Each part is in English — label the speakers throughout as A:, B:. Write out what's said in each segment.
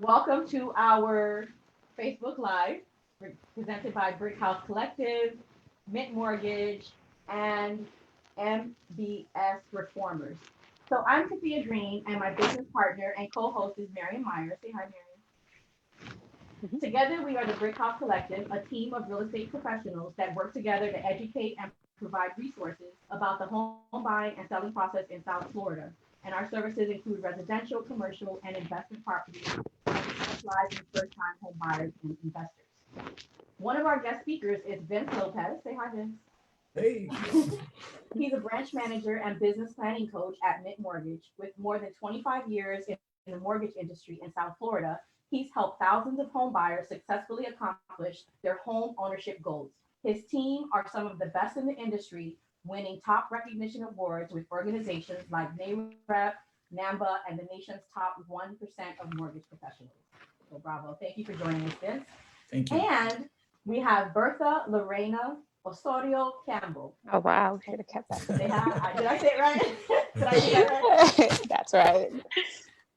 A: Welcome to our Facebook Live presented by Brick House Collective, Mint Mortgage, and MBS Reformers. So I'm Kathia Green, and my business partner and co-host is Marian Meyers. Say hi, Marian.
B: Mhm.
A: Together, we are the Brick House Collective, a team of real estate professionals that work together to educate and provide resources about the home buying and selling process in South Florida. And our services include residential, commercial, and investment properties, and we specialize in first-time home buyers and investors. One of our guest speakers is Vince Lopez. Say hi, Vince.
C: Hey.
A: He's a branch manager and business planning coach at Mint Mortgage. With more than 25 years in the mortgage industry in South Florida, he's helped thousands of home buyers successfully accomplish their home ownership goals. His team are some of the best in the industry, winning top recognition awards with organizations like NAREP, NAMBA, and the nation's top 1% of mortgage professionals. So bravo. Thank you for joining us, Vince.
C: Thank you.
A: And we have Bertha Lorena Osorio Campbell.
B: Oh wow, should have kept
A: Say
B: that.
A: hi. Did I say it right? Did I say that right?
B: That's right.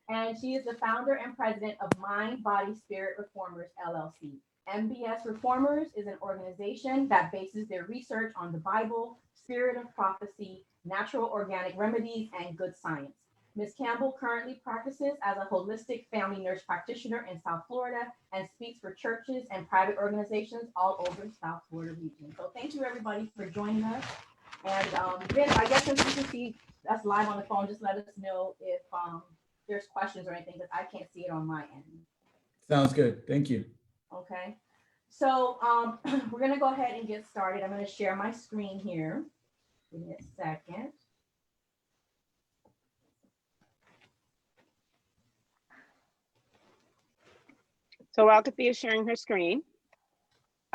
A: And she is the founder and president of Mind, Body, Spirit Reformers, LLC. MBS Reformers is an organization that bases their research on the Bible, spirit of prophecy, natural organic remedies, and good science. Ms. Campbell currently practices as a holistic family nurse practitioner in South Florida and speaks for churches and private organizations all over the South Florida region. So thank you everybody for joining us. And Vince, I guess since you can see us live on the phone, just let us know if there's questions or anything because I can't see it on my end.
C: Sounds good. Thank you.
A: Okay. So we're gonna go ahead and get started. I'm gonna share my screen here. Give me a second.
B: So while Kathia is sharing her screen,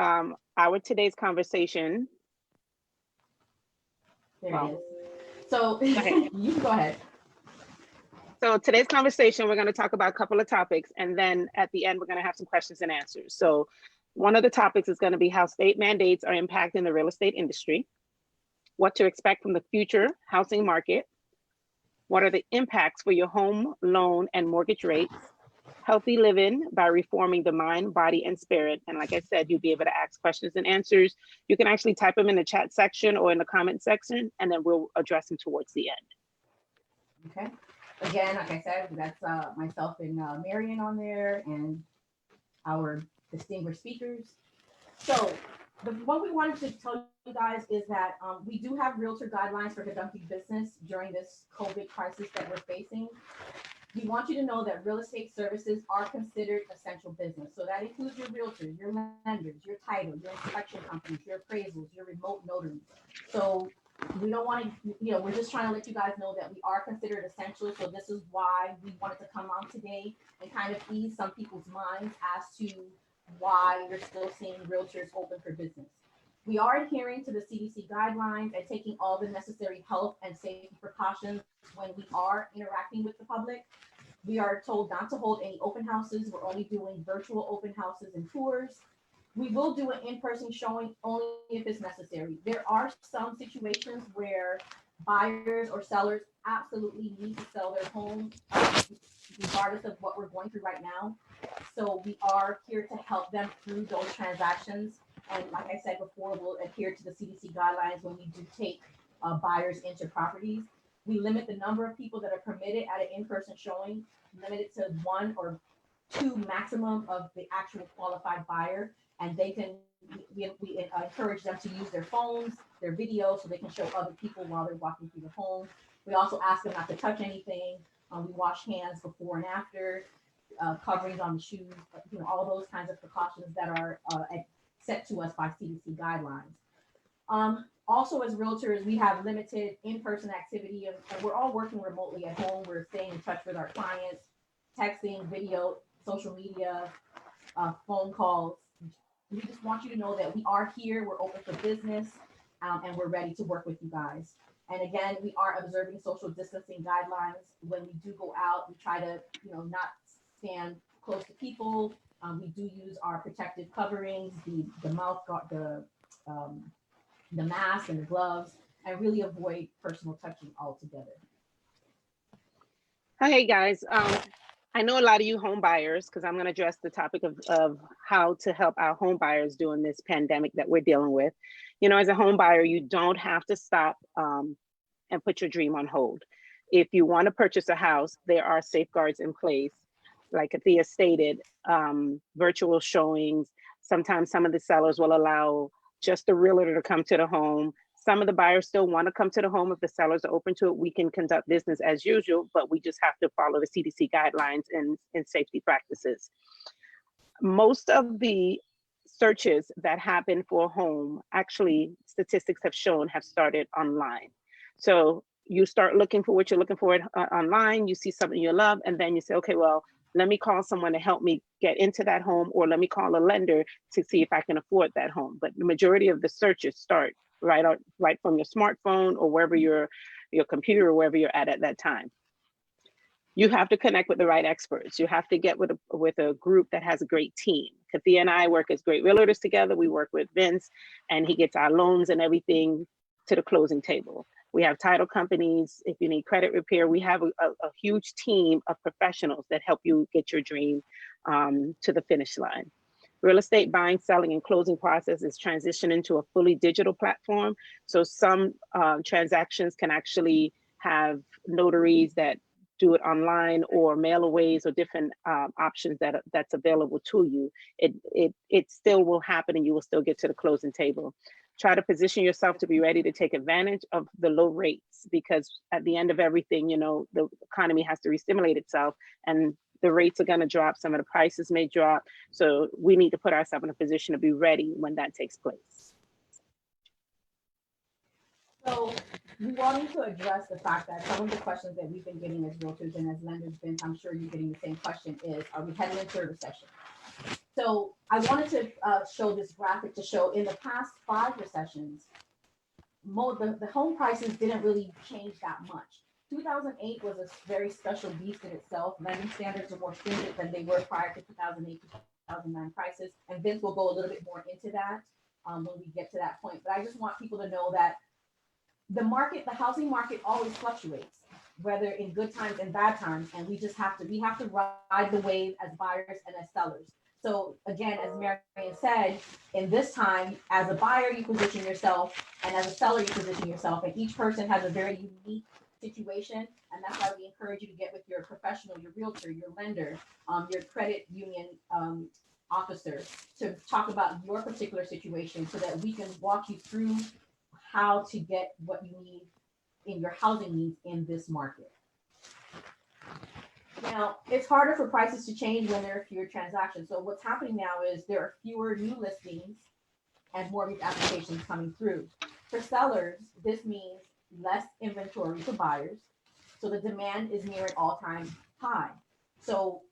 B: our today's conversation.
A: There
B: Well,
A: it is. So you can go ahead.
B: So today's conversation, we're going to talk about a couple of topics, and then at the end, we're going to have some questions and answers. So one of the topics is going to be how state mandates are impacting the real estate industry, what to expect from the future housing market, what are the impacts for your home, loan, and mortgage rates, healthy living by reforming the mind, body, and spirit. And like I said, you'll be able to ask questions and answers. You can actually type them in the chat section or in the comment section, and then we'll address them towards the end.
A: Okay. Again, like I said, that's myself and Marian on there and our distinguished speakers. So the one we wanted to tell you guys is that we do have realtor guidelines for conducting business during this COVID crisis that we're facing. We want you to know that real estate services are considered essential business. So that includes your realtors, your lenders, your title, your inspection companies, your appraisals, your remote notaries. So we don't want to, we're just trying to let you guys know that we are considered essential. So this is why we wanted to come on today and kind of ease some people's minds as to why you're still seeing realtors open for business. We are adhering to the CDC guidelines and taking all the necessary health and safety precautions when we are interacting with the public. We are told not to hold any open houses. We're only doing virtual open houses and tours. We will do an in-person showing only if it's necessary. There are some situations where buyers or sellers absolutely need to sell their home, regardless of what we're going through right now. So we are here to help them through those transactions. And like I said before, we'll adhere to the CDC guidelines when we do take buyers into properties. We limit the number of people that are permitted at an in-person showing, limited to one or two maximum of the actual qualified buyer, and they can we encourage them to use their phones, their video, so they can show other people while they're walking through the home. We also ask them not to touch anything. We wash hands before and after, coverings on the shoes, all those kinds of precautions that are set to us by CDC guidelines. Also, as realtors, we have limited in-person activity, and we're all working remotely at home. We're staying in touch with our clients, texting, video, social media, phone calls. We just want you to know that we are here, we're open for business, and we're ready to work with you guys. And again, we are observing social distancing guidelines. When we do go out, we try to, not stand close to people. We do use our protective coverings, the mouth guard, the mask and the gloves, and really avoid personal touching altogether.
B: Hey guys, I know a lot of you home buyers, because I'm going to address the topic of how to help our home buyers during this pandemic that we're dealing with. You know, as a home buyer, you don't have to stop and put your dream on hold. If you want to purchase a house, there are safeguards in place. Like Kathia stated, virtual showings. Sometimes some of the sellers will allow just the realtor to come to the home. Some of the buyers still want to come to the home. If the sellers are open to it, we can conduct business as usual, but we just have to follow the CDC guidelines and safety practices. Most of the searches that happen for a home, actually, statistics have shown have started online. So you start looking for what you're looking for online, you see something you love, and then you say, okay, well, let me call someone to help me get into that home, or let me call a lender to see if I can afford that home. But the majority of the searches start right from your smartphone or wherever your computer or wherever you're at that time. You have to connect with the right experts. You have to get with a group that has a great team. Kathia and I work as great realtors together. We work with Vince, and he gets our loans and everything to the closing table. We have title companies. If you need credit repair, we have a huge team of professionals that help you get your dream to the finish line. Real estate buying, selling, and closing process is transitioning to a fully digital platform. So some transactions can actually have notaries that do it online, or mailaways, or different options that's available to you. It still will happen, and you will still get to the closing table. Try to position yourself to be ready to take advantage of the low rates, because at the end of everything, you know, the economy has to re-stimulate itself, and the rates are going to drop. Some of the prices may drop. So we need to put ourselves in a position to be ready when that takes place.
A: So we wanted to address the fact that some of the questions that we've been getting as realtors and as lenders, Vince, I'm sure you're getting the same question, is, are we heading into a recession? So I wanted to show this graphic to show in the past 5 recessions, the home prices didn't really change that much. 2008 was a very special beast in itself. Lending standards are more stringent than they were prior to 2008 to 2009 crisis. And Vince will go a little bit more into that when we get to that point. But I just want people to know that the housing market always fluctuates, whether in good times and bad times. And we have to ride the wave as buyers and as sellers. So again, as Marian said, in this time, as a buyer, you position yourself, and as a seller, you position yourself, and each person has a very unique situation. And that's why we encourage you to get with your professional, your realtor, your lender, your credit union officer, to talk about your particular situation, so that we can walk you through how to get what you need in your housing needs in this market. Now, it's harder for prices to change when there are fewer transactions. So what's happening now is there are fewer new listings and mortgage applications coming through. For sellers, this means less inventory for buyers. So the demand is near an all-time high. So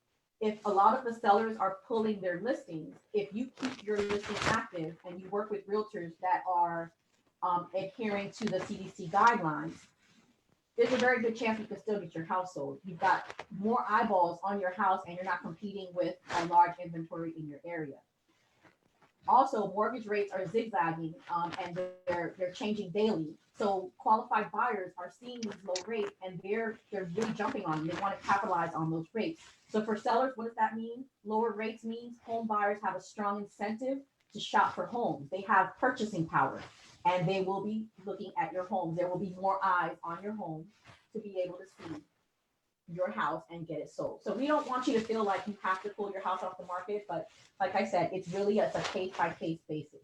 A: if a lot of the sellers are pulling their listings, if you keep your listing active and you work with realtors that are adhering to the CDC guidelines, there's a very good chance you can still get your house sold. You've got more eyeballs on your house, and you're not competing with a large inventory in your area. Also, mortgage rates are zigzagging, and they're changing daily. So qualified buyers are seeing these low rates, and they're really jumping on them. They want to capitalize on those rates. So for sellers, what does that mean? Lower rates means home buyers have a strong incentive to shop for homes. They have purchasing power, and they will be looking at your homes. There will be more eyes on your home to be able to see your house and get it sold. So we don't want you to feel like you have to pull your house off the market, but like I said, it's a case by case basis.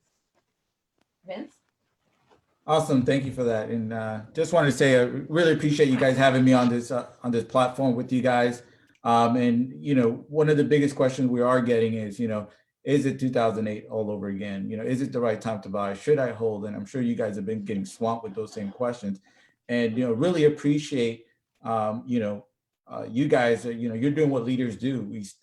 A: Vince?
C: Awesome. Thank you for that. And just wanted to say, I really appreciate you guys having me on this platform with you guys. And, you know, one of the biggest questions we are getting is, you know, is it 2008 all over again? You know, is it the right time to buy? Should I hold? And I'm sure you guys have been getting swamped with those same questions. And, you know, really appreciate, you guys, you know, you're doing what leaders do.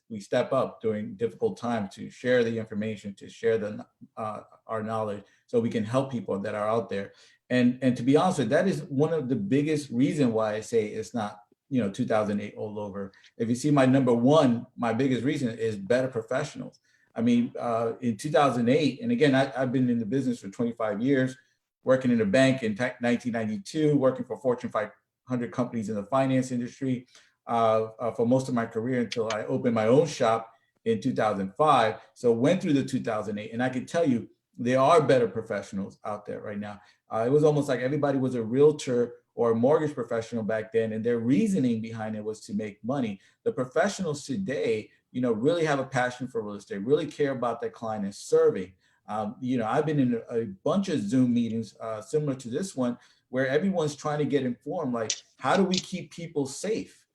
C: We step up during difficult times to share the information, to share our knowledge, so we can help people that are out there. And to be honest with you, that is one of the biggest reason why I say it's not, you know, 2008 all over. If you see my number one, my biggest reason is better professionals. I mean, in 2008, and again, I've been in the business for 25 years, working in a bank in 1992, working for Fortune 500 companies in the finance industry. for most of my career until I opened my own shop in 2005. So went through the 2008, and I can tell you there are better professionals out there right now. It was almost like everybody was a realtor or a mortgage professional back then, and their reasoning behind it was to make money. The professionals today, really have a passion for real estate, really care about their client and serving. I've been in a bunch of Zoom meetings similar to this one, where everyone's trying to get informed, like, how do we keep people safe,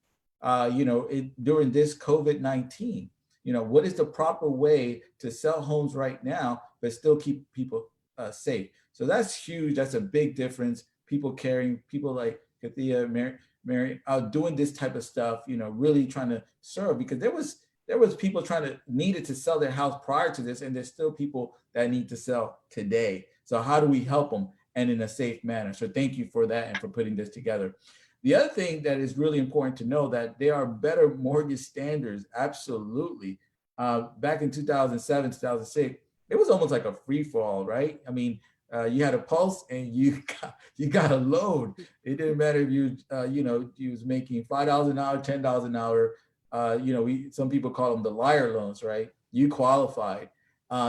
C: during this COVID-19? What is the proper way to sell homes right now, but still keep people safe? So that's huge. That's a big difference. People caring, people like Kathia, Marian, doing this type of stuff, really trying to serve, because there was people needed to sell their house prior to this, and there's still people that need to sell today. So how do we help them, and in a safe manner? So thank you for that and for putting this together. The other thing that is really important to know, that there are better mortgage standards. Absolutely. Back in 2007, 2006, it was almost like a free for all, right? I mean, you had a pulse and you got a loan. It didn't matter if you was making $5 an hour, $10 an hour. Some people call them the liar loans, right? You qualified.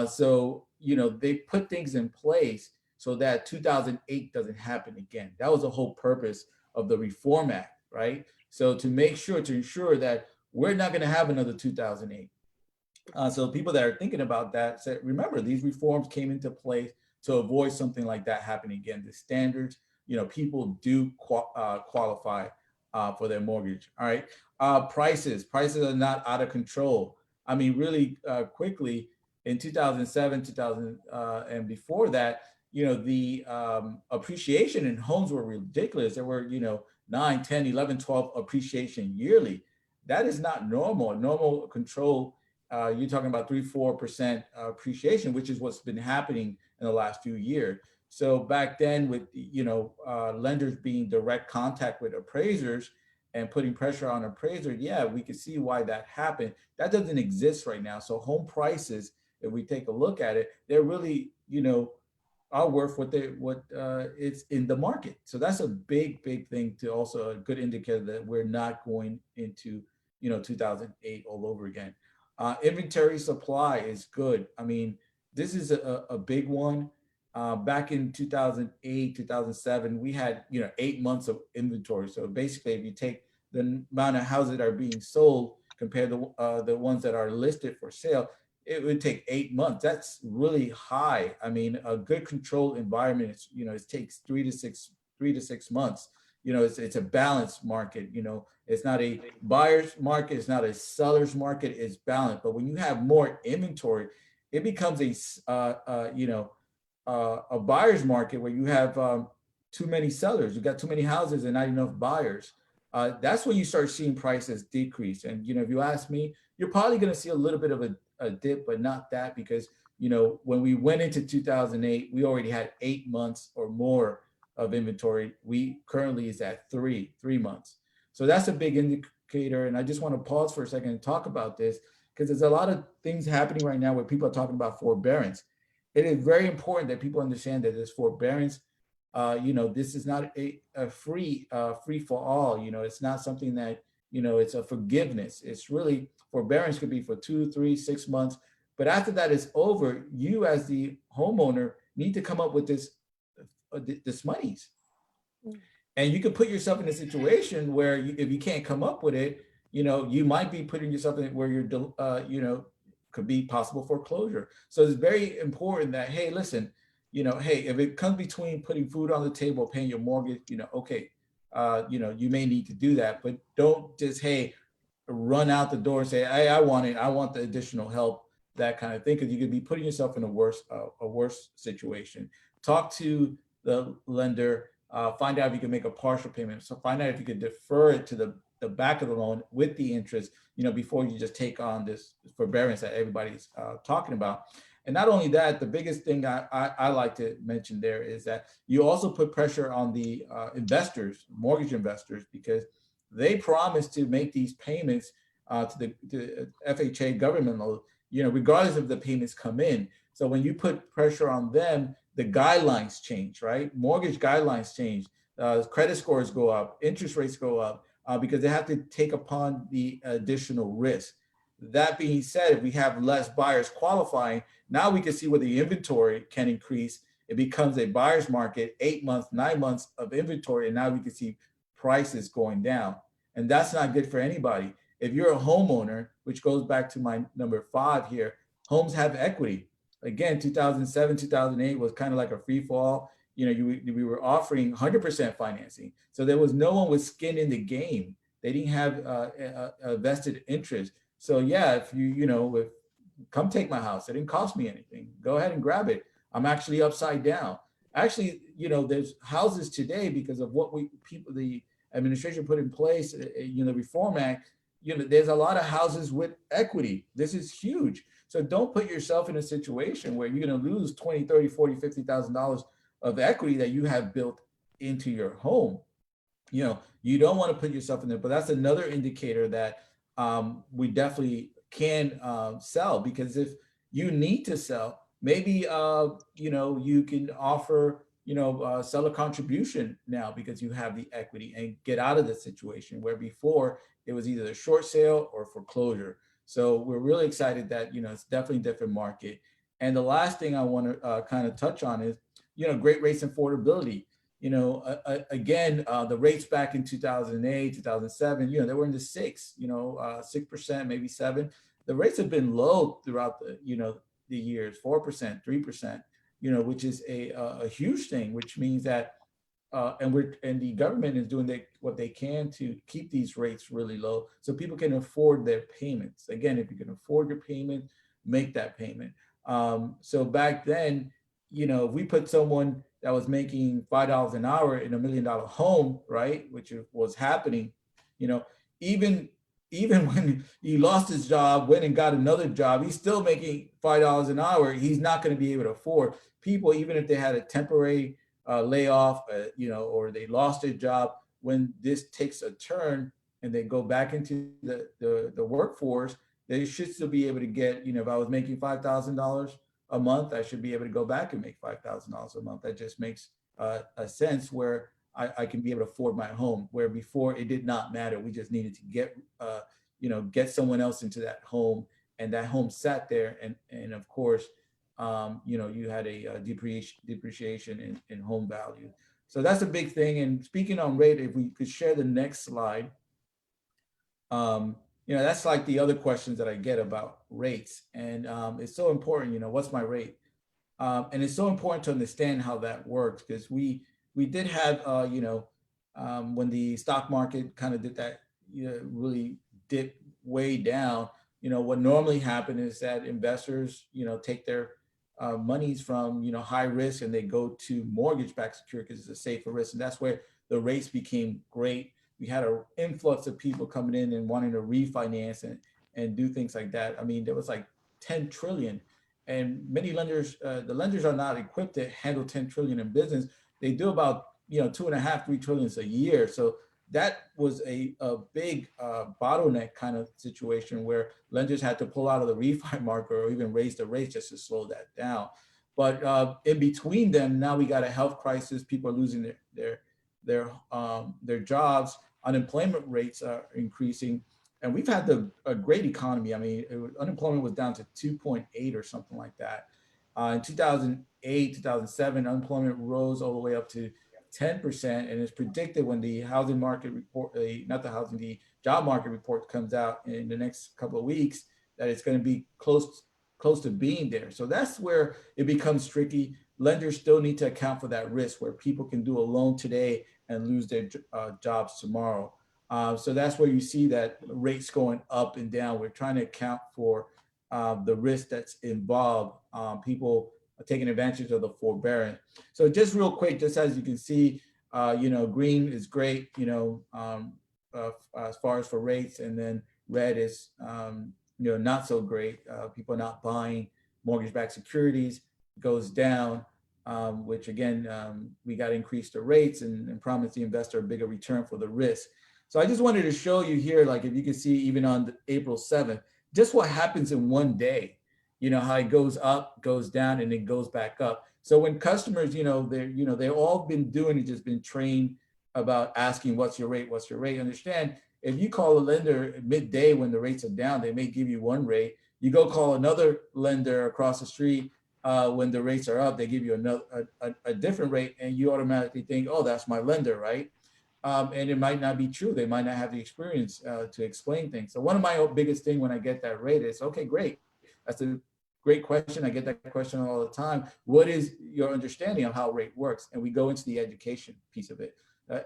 C: So they put things in place so that 2008 doesn't happen again. That was the whole purpose of the Reform Act, right? So to ensure that we're not going to have another 2008. So people that are thinking about that, remember, these reforms came into place to avoid something like that happening again. The standards, people do qualify for their mortgage. All right. Prices are not out of control. I mean, really quickly in 2007, 2000, and before that, the appreciation in homes were ridiculous. There were, 9, 10, 11, 12 appreciation yearly. That is not normal. Normal control, you're talking about 3-4% appreciation, which is what's been happening in the last few years. So back then, with lenders being direct contact with appraisers and putting pressure on appraisers, yeah, we could see why that happened. That doesn't exist right now. So home prices, if we take a look at it, they're really, are worth what it's in the market. So that's a big thing, to also a good indicator that we're not going into 2008 all over again. Inventory supply is good. I mean, this is a big one. Back in 2008, 2007, we had 8 months of inventory. So basically, if you take the amount of houses that are being sold compared to the ones that are listed for sale, it would take 8 months. That's really high. I mean, a good controlled environment is, it takes 3 to 6 months. It's a balanced market. It's not a buyer's market. It's not a seller's market. It's balanced. But when you have more inventory, it becomes a buyer's market where you have too many sellers. You got too many houses and not enough buyers. That's when you start seeing prices decrease. And if you ask me, you're probably going to see a little bit of a dip, but not that, because when we went into 2008, we already had 8 months or more of inventory. We currently is at 3 months. So that's a big indicator. And I just want to pause for a second and talk about this, because there's a lot of things happening right now where people are talking about forbearance. It is very important that people understand that this forbearance, this is not a free for all. It's not something that, it's a forgiveness. It's really, forbearance could be for 2, 3, 6 months. But after that is over, you as the homeowner need to come up with this monies. And you could put yourself in a situation where if you can't come up with it, you might be putting yourself in where you're, could be possible foreclosure. So it's very important that, hey, listen, hey, if it comes between putting food on the table, paying your mortgage, okay, you may need to do that, but don't just, hey, run out the door and say, hey, I want the additional help, that kind of thing, because you could be putting yourself in a worse situation. Talk to the lender, find out if you can make a partial payment. So find out if you could defer it to the back of the loan with the interest, before you just take on this forbearance that everybody's talking about. And not only that, the biggest thing I like to mention there is that you also put pressure on the investors, mortgage investors, because they promise to make these payments to the FHA government loan, regardless if the payments come in. So when you put pressure on them, the guidelines change, right? Mortgage guidelines change, credit scores go up, interest rates go up. because they have to take upon the additional risk. That being said, if we have less buyers qualifying, now we can see where the inventory can increase. It becomes a buyer's market, 8 months, 9 months of inventory, and now we can see prices going down. And that's not good for anybody. If you're a homeowner, which goes back to my number 5 here, homes have equity. Again, 2007, 2008 was kind of like a free fall. You know, we were offering 100% financing. So there was no one with skin in the game. They didn't have a vested interest. So yeah, if come take my house. It didn't cost me anything. Go ahead and grab it. I'm actually upside down. Actually, there's houses today because of what the administration put in place, the Reform Act, there's a lot of houses with equity. This is huge. So don't put yourself in a situation where you're going to lose $20, $30, $40, $50,000 of equity that you have built into your home. You don't want to put yourself in there, but that's another indicator that we definitely can sell, because if you need to sell, maybe you can offer seller contribution now because you have the equity, and get out of the situation where before it was either a short sale or foreclosure. So we're really excited that it's definitely a different market. And the last thing I want to kind of touch on is great rates and affordability. Again, the rates back in 2008, 2007, they were in the 6%, maybe 7%. The rates have been low throughout the years, 4%, 3%, which is a huge thing, which means that, and the government is doing what they can to keep these rates really low so people can afford their payments. Again, if you can afford your payment, make that payment. So back then, if we put someone that was making $5 an hour in $1 million home, right, which was happening, even when he lost his job, went and got another job, he's still making $5 an hour. He's not going to be able to afford. People, even if they had a temporary layoff, or they lost their job, when this takes a turn and they go back into the workforce, they should still be able to get, if I was making $5,000 a month, I should be able to go back and make $5,000 a month. That just makes a sense where I can be able to afford my home, where before it did not matter. We just needed to get someone else into that home, and that home sat there. And of course, you had a depreciation in home value. So that's a big thing. And speaking on rate, if we could share the next slide, that's like the other questions that I get about rates. And it's so important, what's my rate? And it's so important to understand how that works, because we did have, when the stock market kind of did that, really dip way down, what normally happened is that investors, take their monies from, high risk, and they go to mortgage-backed security because it's a safer risk. And that's where the rates became great. We had an influx of people coming in and wanting to refinance and do things like that. I mean, there was like 10 trillion, and many lenders, the lenders are not equipped to handle 10 trillion in business. They do about, 2.5, 3 trillions a year. So that was a big bottleneck kind of situation where lenders had to pull out of the refi market or even raise the rates just to slow that down. But in between them, now we got a health crisis. People are losing their jobs. Unemployment rates are increasing, and we've had a great economy. I mean, unemployment was down to 2.8 or something like that. In 2008, 2007, unemployment rose all the way up to 10%, and it's predicted when the housing market report, the job market report comes out in the next couple of weeks, that it's going to be close to being there. So that's where it becomes tricky. Lenders still need to account for that risk where people can do a loan today and lose their jobs tomorrow. So that's where you see that rates going up and down. We're trying to account for the risk that's involved. People are taking advantage of the forbearance. So just real quick, just as you can see, green is great, as far as for rates, and then red is, not so great. People are not buying mortgage-backed securities, goes down, which again, we got to increase the rates and promise the investor a bigger return for the risk. So I just wanted to show you here, like if you can see even on April 7th, just what happens in one day, how it goes up, goes down, and it goes back up. So when customers, they've all been doing it, just been trained about asking what's your rate, understand if you call a lender midday when the rates are down, they may give you one rate. You go call another lender across the street when the rates are up, they give you another a different rate, and you automatically think, oh, that's my lender, right? And it might not be true. They might not have the experience to explain things. So one of my biggest thing when I get that rate is, okay, great. That's a great question. I get that question all the time. What is your understanding of how rate works? And we go into the education piece of it.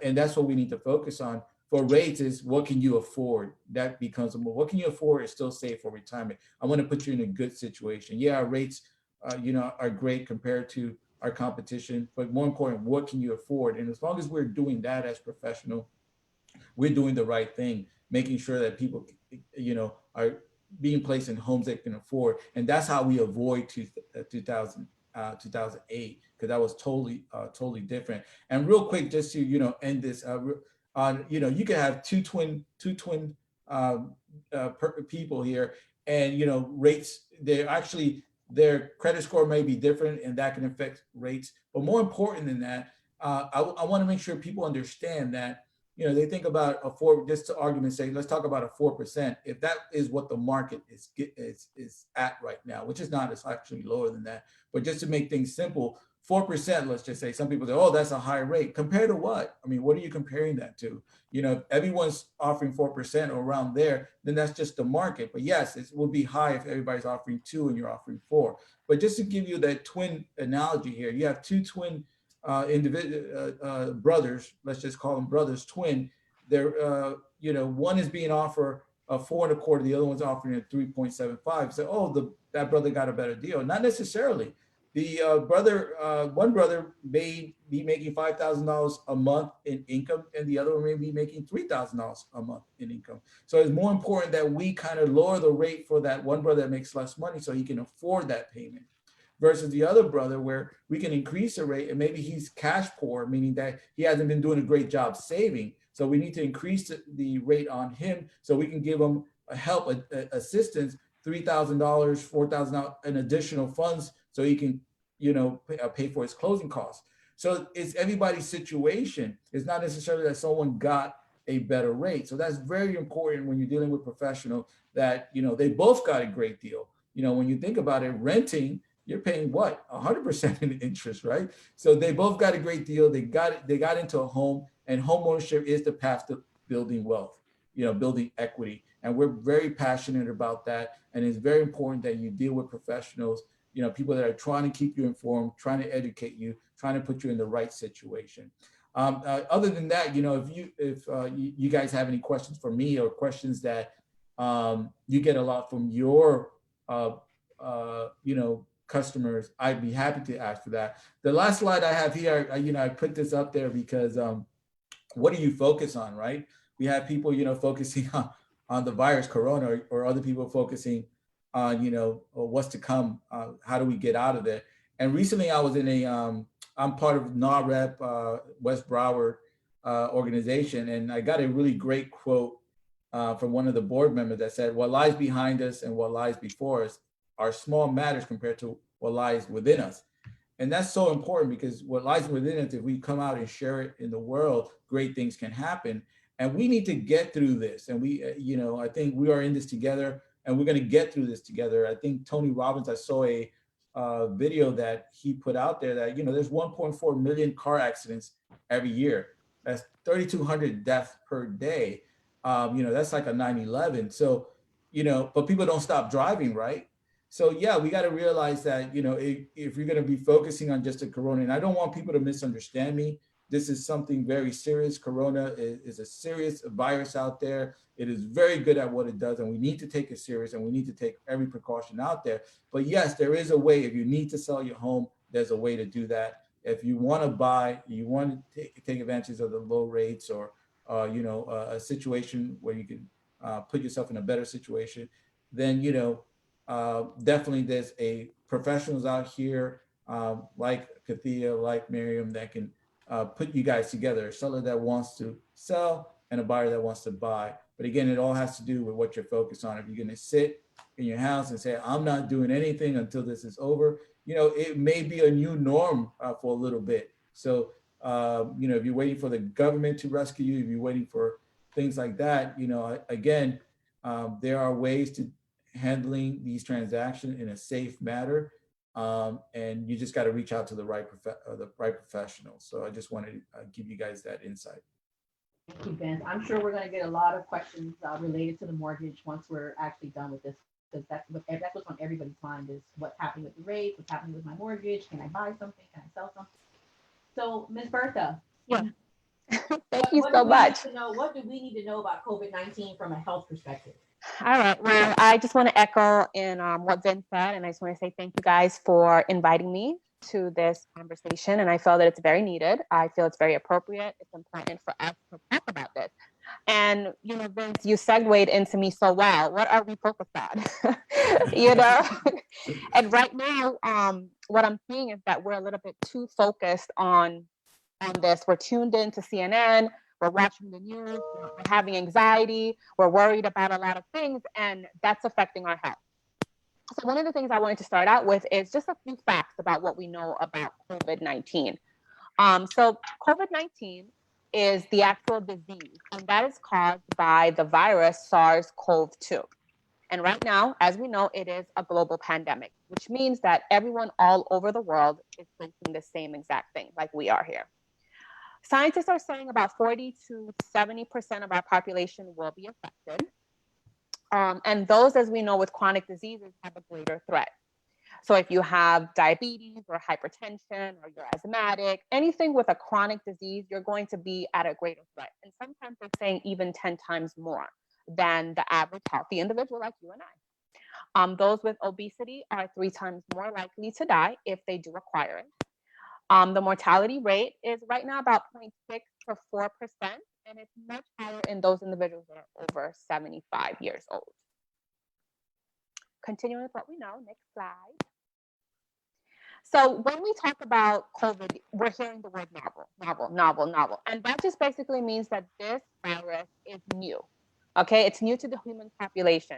C: And that's what we need to focus on for rates is what can you afford? That becomes more, what can you afford is still safe for retirement. I want to put you in a good situation. Yeah, our rates, are great compared to our competition, but more important, what can you afford? And as long as we're doing that as professional, we're doing the right thing, making sure that people, are being placed in homes they can afford. And that's how we avoid 2008, because that was totally different. And real quick, just to, end this, you can have two twin people here, and, rates, their credit score may be different, and that can affect rates. But more important than that, I want to make sure people understand that, they think about just to argument's sake, let's talk about a 4%. If that is what the market is at right now, which is not, it's actually lower than that. But just to make things simple, 4%, let's just say, some people say, oh, that's a high rate. Compared to what? I mean, what are you comparing that to? If everyone's offering 4% or around there, then that's just the market. But yes, it will be high if everybody's offering 2 and you're offering 4. But just to give you that twin analogy here, you have two twin brothers, let's just call them brothers, twin. They're, one is being offered a 4.25, the other one's offering a 3.75. So, oh, that brother got a better deal. Not necessarily. The one brother may be making $5,000 a month in income, and the other one may be making $3,000 a month in income. So it's more important that we kind of lower the rate for that one brother that makes less money so he can afford that payment, versus the other brother where we can increase the rate and maybe he's cash poor, meaning that he hasn't been doing a great job saving. So we need to increase the rate on him so we can give him assistance, $3,000, $4,000 in additional funds so he can, pay for his closing costs. So it's everybody's situation. It's not necessarily that someone got a better rate. So that's very important when you're dealing with professional that, they both got a great deal. When you think about it, renting, you're paying what? 100% in interest, right? So they both got a great deal. They got into a home, and home ownership is the path to building wealth, building equity. And we're very passionate about that. And it's very important that you deal with professionals, people that are trying to keep you informed, trying to educate you, trying to put you in the right situation. Other than that, if you guys have any questions for me or questions that you get a lot from your, customers, I'd be happy to ask for that. The last slide I have here, I put this up there because what do you focus on, right? We have people, focusing on the virus, Corona, or other people focusing on, what's to come. How do we get out of it? And recently I was in I'm part of NAREP, West Broward organization, and I got a really great quote from one of the board members that said, what lies behind us and what lies before us are small matters compared to what lies within us. And that's so important because what lies within us, if we come out and share it in the world, great things can happen. And we need to get through this. And we, I think we are in this together, and we're going to get through this together. I think Tony Robbins, I saw a video that he put out there that, there's 1.4 million car accidents every year. That's 3,200 deaths per day. That's like a 9/11. So, but people don't stop driving, right? So yeah, we got to realize that, if you're going to be focusing on just a Corona, and I don't want people to misunderstand me, this is something very serious. Corona is a serious virus out there. It is very good at what it does, and we need to take it serious, and we need to take every precaution out there. But yes, there is a way. If you need to sell your home, there's a way to do that. If you want to buy, you want to take advantage of the low rates, or a situation where you can put yourself in a better situation, then definitely there's professionals out here like Kathia, like Marian, that can put you guys together, a seller that wants to sell and a buyer that wants to buy. But again, it all has to do with what you're focused on. If you're going to sit in your house and say, I'm not doing anything until this is over, it may be a new norm for a little bit. So if you're waiting for the government to rescue you, if you're waiting for things like that, again, there are ways to handling these transactions in a safe manner. And you just got to reach out to the right professional. So I just wanted to give you guys that insight.
A: Thank you, Vince. I'm sure we're going to get a lot of questions related to the mortgage once we're actually done with this, because that's what's on everybody's mind is what's happening with the rate, what's happening with my mortgage, can I buy something, can I sell something? So, Ms. Bertha.
D: Yeah. Thank you so much.
A: What do we need to know about COVID-19 from a health perspective?
D: All right. Well, I just want to echo in what Vince said, and I just want to say thank you guys for inviting me to this conversation. And I feel that it's very needed. I feel it's very appropriate. It's important for us to talk about this. And, Vince, you segued into me so well. What are we focused on? And right now, what I'm seeing is that we're a little bit too focused on this. We're tuned into CNN. We're watching the news. We're having anxiety. We're worried about a lot of things, and that's affecting our health. So one of the things I wanted to start out with is just a few facts about what we know about COVID-19. So COVID-19 is the actual disease, and that is caused by the virus SARS-CoV-2. And right now, as we know, it is a global pandemic, which means that everyone all over the world is facing the same exact thing like we are here. Scientists are saying about 40 to 70% of our population will be affected. And those, as we know, with chronic diseases have a greater threat. So if you have diabetes or hypertension or you're asthmatic, anything with a chronic disease, you're going to be at a greater threat. And sometimes they're saying even 10 times more than the average healthy individual like you and I. Those with obesity are 3 times more likely to die if they do acquire it. The mortality rate is right now about 0.6 to 4%, and it's much higher in those individuals that are over 75 years old. Continuing with what we know, next slide. So when we talk about COVID, we're hearing the word novel. And that just basically means that this virus is new. Okay, it's new to the human population.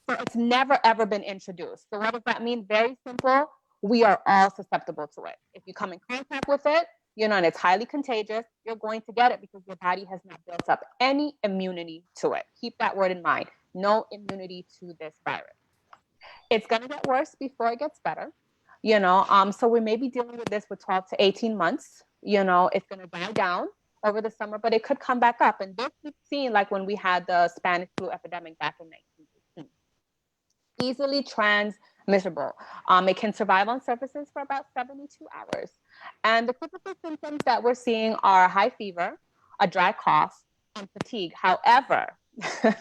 D: So it's never, ever been introduced. So what does that mean? Very simple. We are all susceptible to it. If you come in contact with it, and it's highly contagious, you're going to get it because your body has not built up any immunity to it. Keep that word in mind. No immunity to this virus. It's going to get worse before it gets better. So we may be dealing with this for 12 to 18 months. It's going to die down over the summer, but it could come back up. And this we've seen like when we had the Spanish flu epidemic back in 1918. Easily transmissible. It can survive on surfaces for about 72 hours. And the typical symptoms that we're seeing are high fever, a dry cough, and fatigue. However,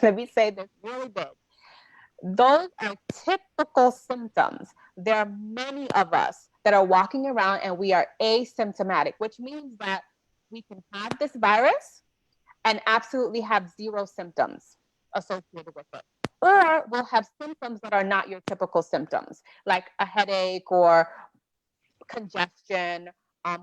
D: let me say this really big. Those are typical symptoms. There are many of us that are walking around and we are asymptomatic, which means that we can have this virus and absolutely have 0 symptoms associated with it. Or we'll have symptoms that are not your typical symptoms, like a headache or congestion.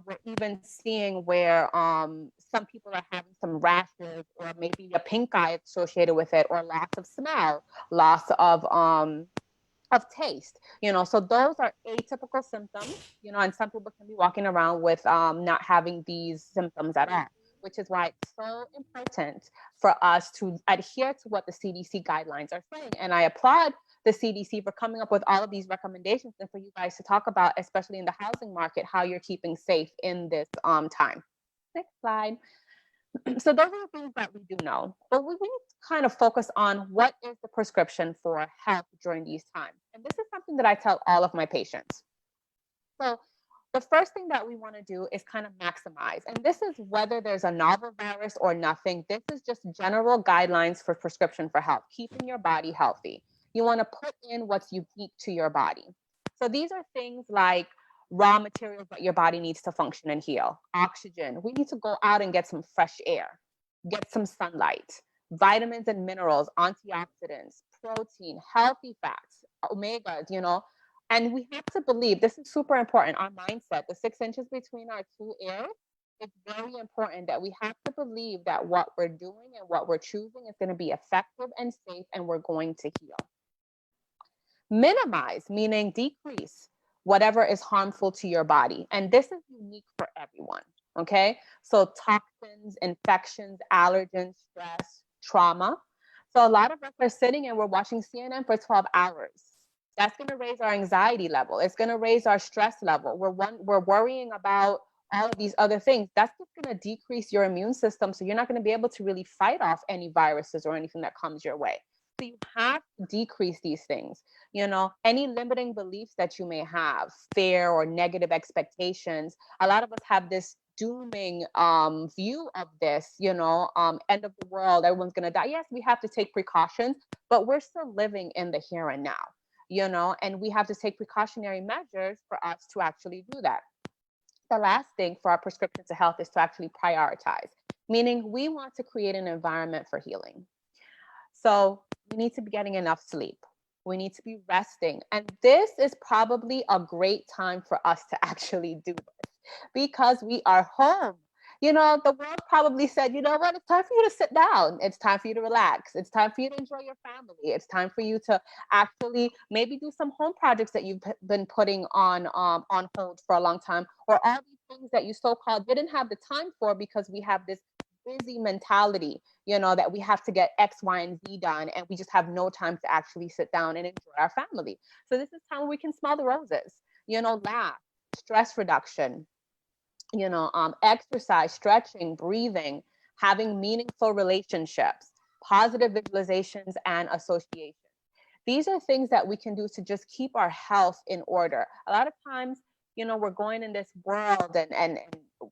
D: We're even seeing where some people are having some rashes or maybe a pink eye associated with it, or loss of smell, loss of taste. So those are atypical symptoms. And some people can be walking around with not having these symptoms at all, which is why it's so important for us to adhere to what the CDC guidelines are saying. And I applaud the CDC for coming up with all of these recommendations and for you guys to talk about, especially in the housing market, how you're keeping safe in this time. Next slide. So those are the things that we do know, but we need to kind of focus on what is the prescription for health during these times. And this is something that I tell all of my patients. So the first thing that we want to do is kind of maximize. And this is whether there's a novel virus or nothing. This is just general guidelines for prescription for health, keeping your body healthy. You want to put in what's unique to your body. So these are things like raw materials that your body needs to function and heal. Oxygen. We need to go out and get some fresh air, get some sunlight, vitamins and minerals, antioxidants, protein, healthy fats, omegas, And we have to believe, this is super important, our mindset, the 6 inches between our 2 ears, it's very important that we have to believe that what we're doing and what we're choosing is going to be effective and safe, and we're going to heal. Minimize, meaning decrease whatever is harmful to your body. And this is unique for everyone. Okay, so toxins, infections, allergens, stress, trauma. So a lot of us are sitting and we're watching CNN for 12 hours. That's going to raise our anxiety level. It's going to raise our stress level. We're worrying about all of these other things. That's just going to decrease your immune system. So you're not going to be able to really fight off any viruses or anything that comes your way. So you have to decrease these things. You know, any limiting beliefs that you may have, fear or negative expectations. A lot of us have this dooming view of this, you know, end of the world, everyone's going to die. Yes, we have to take precautions, but we're still living in the here and now, you know, and we have to take precautionary measures for us to actually do that. The last thing for our prescription to health is to actually prioritize, meaning we want to create an environment for healing. So we need to be getting enough sleep. We need to be resting. And this is probably a great time for us to actually do this because we are home. You know, the world probably said, you know what, it's time for you to sit down. It's time for you to relax. It's time for you to enjoy your family. It's time for you to actually maybe do some home projects that you've been putting on hold for a long time, or all these things that you so-called didn't have the time for because we have this busy mentality, you know, that we have to get X, Y, and Z done, and we just have no time to actually sit down and enjoy our family. So this is time where we can smell the roses, you know, laugh, stress reduction, you know, exercise, stretching, breathing, having meaningful relationships, positive visualizations, and association. These are things that we can do to just keep our health in order. A lot of times, you know, we're going in this world and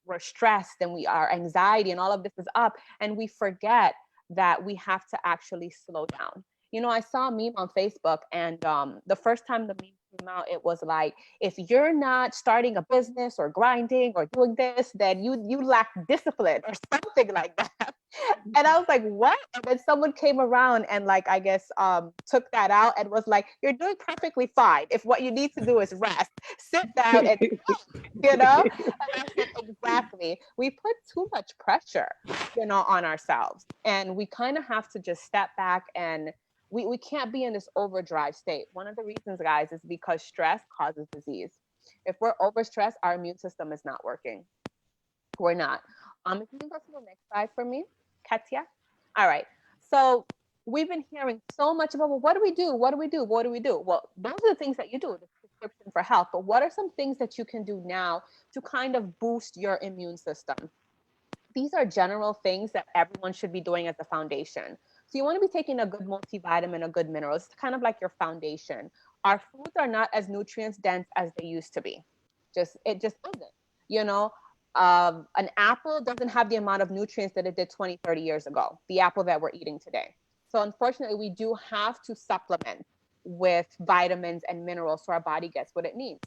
D: we're stressed and our anxiety and all of this is up, and we forget that we have to actually slow down. You know, I saw a meme on Facebook, and the first time the meme came out, it was like, if you're not starting a business or grinding or doing this, then you lack discipline or something like that. And I was like, what? And then someone came around and, like, I guess took that out and was like, you're doing perfectly fine. If what you need to do is rest, sit down and you know? And I said, exactly. We put too much pressure, you know, on ourselves. And we kind of have to just step back, and we can't be in this overdrive state. One of the reasons, guys, is because stress causes disease. If we're overstressed, our immune system is not working. We're not. If you can go to the next slide for me, Kathia. All right. So we've been hearing so much about, well, what do we do? What do we do? What do we do? Well, those are the things that you do, the prescription for health. But what are some things that you can do now to kind of boost your immune system? These are general things that everyone should be doing as a foundation. So you want to be taking a good multivitamin, a good mineral. It's kind of like your foundation. Our foods are not as nutrients dense as they used to be. It just isn't. You know, an apple doesn't have the amount of nutrients that it did 20, 30 years ago, the apple that we're eating today. So unfortunately, we do have to supplement with vitamins and minerals so our body gets what it needs.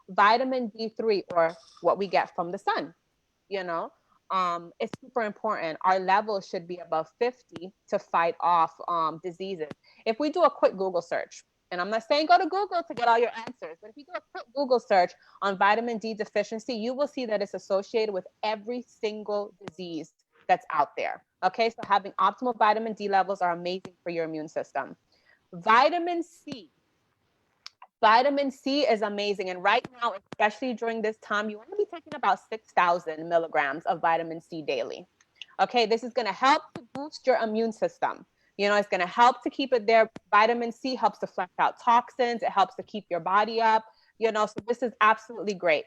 D: Vitamin D3, or what we get from the sun, you know, it's super important. Our level should be above 50 to fight off diseases. If we do a quick Google search, and I'm not saying go to Google to get all your answers, but if you do a quick Google search on vitamin D deficiency, you will see that it's associated with every single disease that's out there. Okay, so having optimal vitamin D levels are amazing for your immune system. Vitamin C. Vitamin C is amazing. And right now, especially during this time, you want to be taking about 6,000 milligrams of vitamin C daily. Okay, this is going to help to boost your immune system. You know, it's going to help to keep it there. Vitamin C helps to flush out toxins. It helps to keep your body up. You know, so this is absolutely great.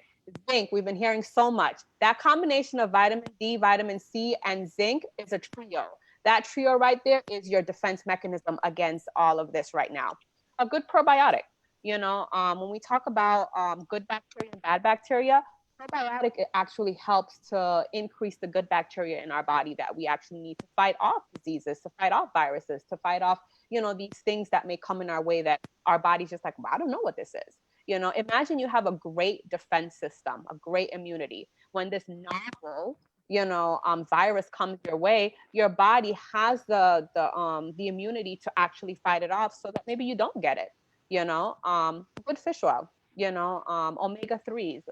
D: Zinc, we've been hearing so much. That combination of vitamin D, vitamin C, and zinc is a trio. That trio right there is your defense mechanism against all of this right now. A good probiotic. You know, when we talk about good bacteria and bad bacteria, probiotic, it actually helps to increase the good bacteria in our body that we actually need to fight off diseases, to fight off viruses, to fight off, you know, these things that may come in our way that our body's just like, well, I don't know what this is. You know, imagine you have a great defense system, a great immunity. When this novel, you know, virus comes your way, your body has the immunity to actually fight it off so that maybe you don't get it. You know, good fish oil, you know, omega-3s,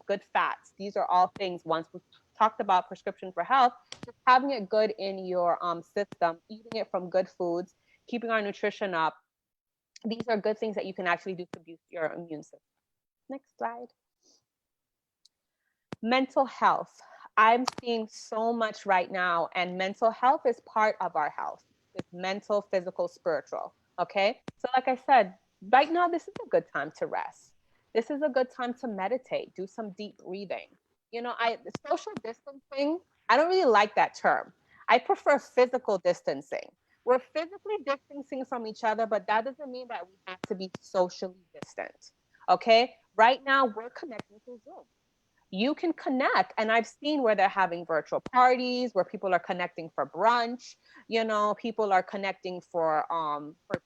D: good fats. These are all things, once we talked about prescription for health, just having it good in your system, eating it from good foods, keeping our nutrition up. These are good things that you can actually do to boost your immune system. Next slide. Mental health. I'm seeing so much right now, and mental health is part of our health. It's mental, physical, spiritual. Okay. So like I said, right now, this is a good time to rest. This is a good time to meditate, do some deep breathing. The social distancing, I don't really like that term. I prefer physical distancing. We're physically distancing from each other, but that doesn't mean that we have to be socially distant. Okay. Right now, we're connecting through Zoom. You can connect, and I've seen where they're having virtual parties where people are connecting for brunch. People are connecting for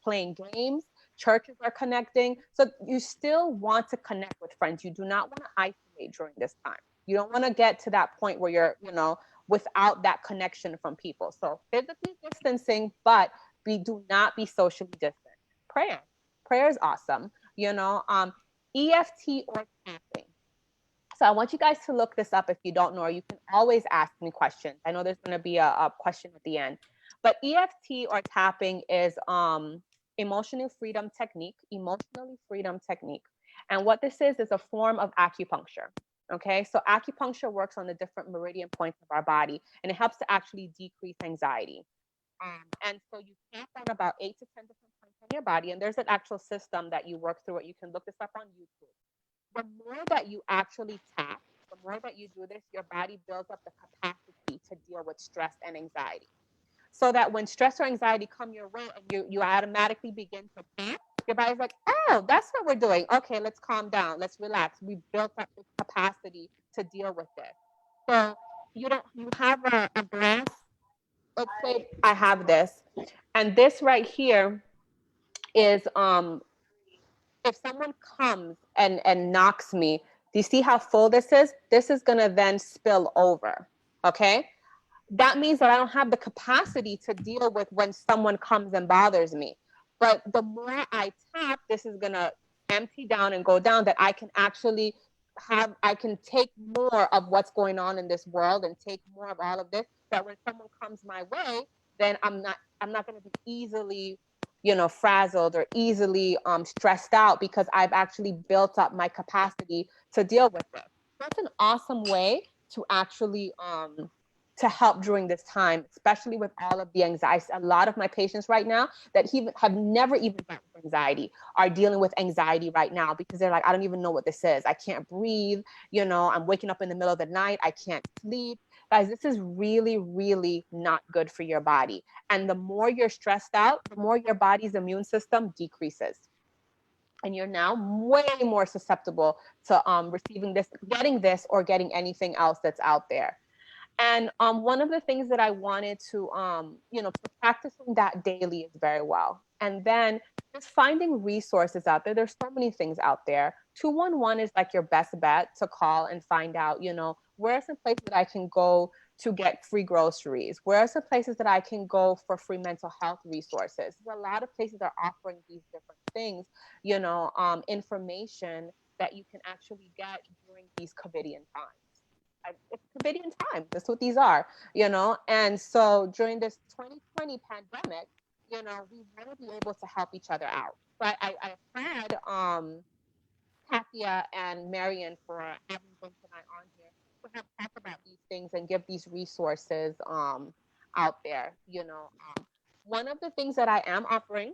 D: playing games. Churches are connecting. So you still want to connect with friends. You do not want to isolate during this time. You don't want to get to that point where you're without that connection from people. So physically distancing, but do not be socially distant. Prayer is awesome. EFT or tapping. So I want you guys to look this up if you don't know, or you can always ask me questions. I know there's going to be a question at the end. But EFT or tapping is emotionally freedom technique. And what this is a form of acupuncture. Okay, so acupuncture works on the different meridian points of our body, and it helps to actually decrease anxiety. And so you tap on about 8 to 10 different points on your body, and there's an actual system that you work through it. You can look this up on YouTube. The more that you actually tap, the more that you do this, your body builds up the capacity to deal with stress and anxiety. So that when stress or anxiety come your way and you automatically begin to tap, your body's like, oh, that's what we're doing. Okay, let's calm down. Let's relax. We built up this capacity to deal with this. So you have a glass. Let's say I have this. And this right here is if someone comes and knocks me, do you see how full this is? This is going to then spill over. Okay. That means that I don't have the capacity to deal with when someone comes and bothers me. But the more I tap, this is going to empty down and go down, that I can actually I can take more of what's going on in this world and take more of all of this. That when someone comes my way, then I'm not going to be easily frazzled or easily stressed out, because I've actually built up my capacity to deal with it. That's an awesome way to actually to help during this time, especially with all of the anxiety. A lot of my patients right now that have never even dealt with anxiety are dealing with anxiety right now, because they're like, I don't even know what this is. I can't breathe. I'm waking up in the middle of the night. I can't sleep. Guys, this is really, really not good for your body. And the more you're stressed out, the more your body's immune system decreases. And you're now way more susceptible to receiving this, getting this, or getting anything else that's out there. And one of the things that I wanted to, practicing that daily is very well. And then just finding resources out there. There's so many things out there. 211 is like your best bet to call and find out, where are some places that I can go to get free groceries? Where are some places that I can go for free mental health resources? A lot of places are offering these different things, information that you can actually get during these COVIDian times. It's COVIDian time. That's what these are, And so during this 2020 pandemic, we want to be able to help each other out. But I had Kathia and Marian for having them tonight on here to help talk about these things and give these resources out there. One of the things that I am offering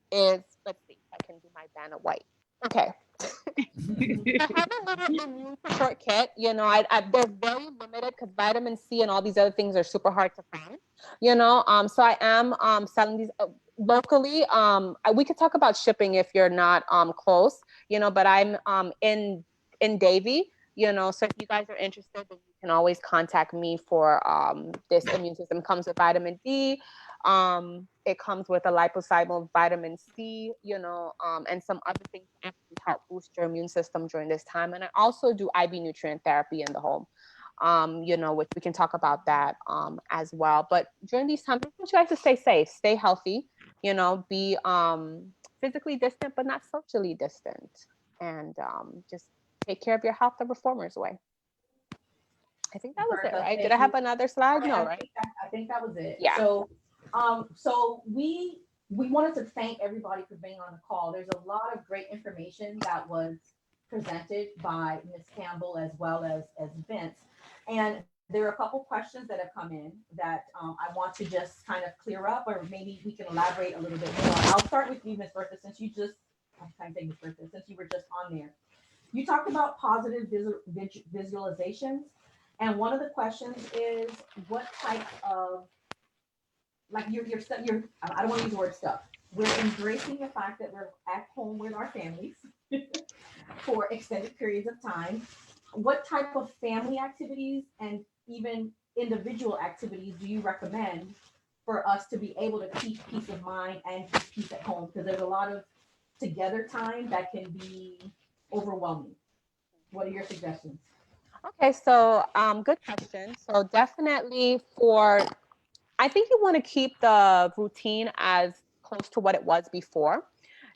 D: is, let's see, I can do my Vanna White. Okay. I have a little immune support kit. They're very limited because vitamin C and all these other things are super hard to find. So I am selling these locally. We could talk about shipping if you're not close. But I'm in Davie. So if you guys are interested, then you can always contact me for this immune system. It comes with vitamin D. It comes with a liposomal vitamin C, and some other things to actually help boost your immune system during this time. And I also do IV nutrient therapy in the home, which we can talk about that as well. But during these times, I want you guys to stay safe, stay healthy, be physically distant, but not socially distant. And just take care of your health the reformer's way. I think that was it, right? Did I have another slide? No, right?
A: I think that was it.
D: Yeah.
A: So we wanted to thank everybody for being on the call. There's a lot of great information that was presented by Ms. Campbell as well as Vince. And there are a couple questions that have come in that I want to just kind of clear up, or maybe we can elaborate a little bit more. I'll start with you, Ms. Bertha, since you just, I'm trying to say Ms. Bertha, since you were just on there. You talked about positive visualizations, and one of the questions is what type of, like you're I don't want to use the word stuff. We're embracing the fact that we're at home with our families for extended periods of time. What type of family activities and even individual activities do you recommend for us to be able to keep peace of mind and keep peace at home? Because there's a lot of together time that can be overwhelming. What are your suggestions?
D: Okay, so good question. So definitely I think you want to keep the routine as close to what it was before,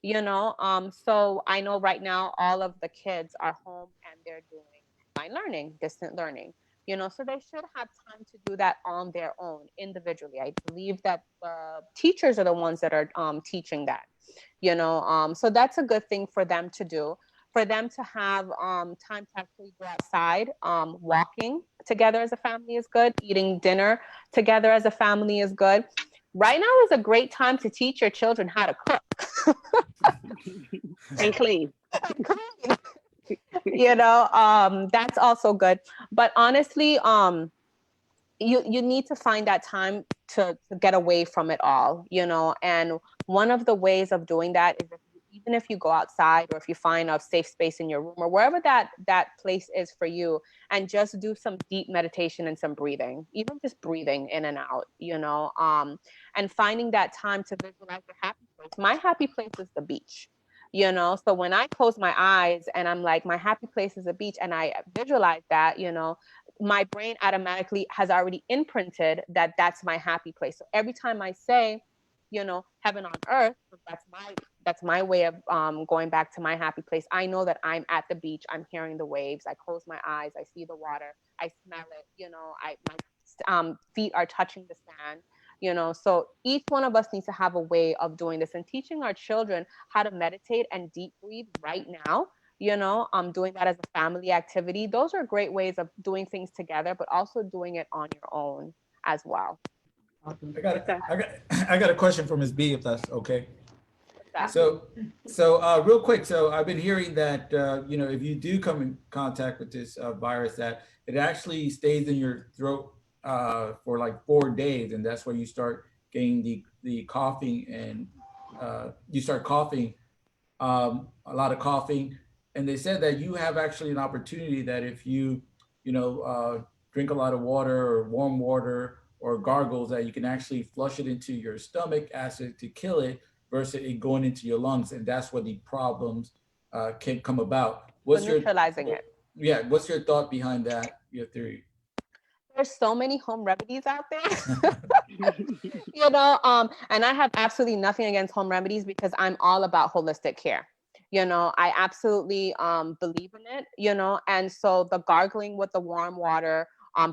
D: so I know right now all of the kids are home and they're doing online learning, distant learning, so they should have time to do that on their own individually. I believe that the teachers are the ones that are teaching that, so that's a good thing for them to do. For them to have time to actually go outside, walking together as a family is good. Eating dinner together as a family is good. Right now is a great time to teach your children how to cook.
B: And clean.
D: That's also good. But honestly, you need to find that time to get away from it all, and one of the ways of doing that is even if you go outside or if you find a safe space in your room or wherever that place is for you, and just do some deep meditation and some breathing, even just breathing in and out, and finding that time to visualize your happy place. My happy place is the beach. So when I close my eyes and I'm like, my happy place is a beach, and I visualize that, my brain automatically has already imprinted that that's my happy place. So every time I say, heaven on earth, that's my way of going back to my happy place. I know that I'm at the beach. I'm hearing the waves. I close my eyes. I see the water. I smell it. My feet are touching the sand. So each one of us needs to have a way of doing this, and teaching our children how to meditate and deep breathe right now. Doing that as a family activity. Those are great ways of doing things together, but also doing it on your own as well.
C: I got a question for Ms. B, if that's okay.
D: That.
C: So real quick. So I've been hearing that, if you do come in contact with this virus, that it actually stays in your throat for like 4 days. And that's where you start getting the coughing, and you start coughing, a lot of coughing. And they said that you have actually an opportunity that if you, drink a lot of water or warm water or gargles, that you can actually flush it into your stomach acid to kill it versus it going into your lungs. And that's where the problems can come about.
D: Neutralizing it.
C: Yeah. What's your thought behind that, your theory?
D: There's so many home remedies out there, and I have absolutely nothing against home remedies because I'm all about holistic care. I absolutely believe in it, and so the gargling with the warm water,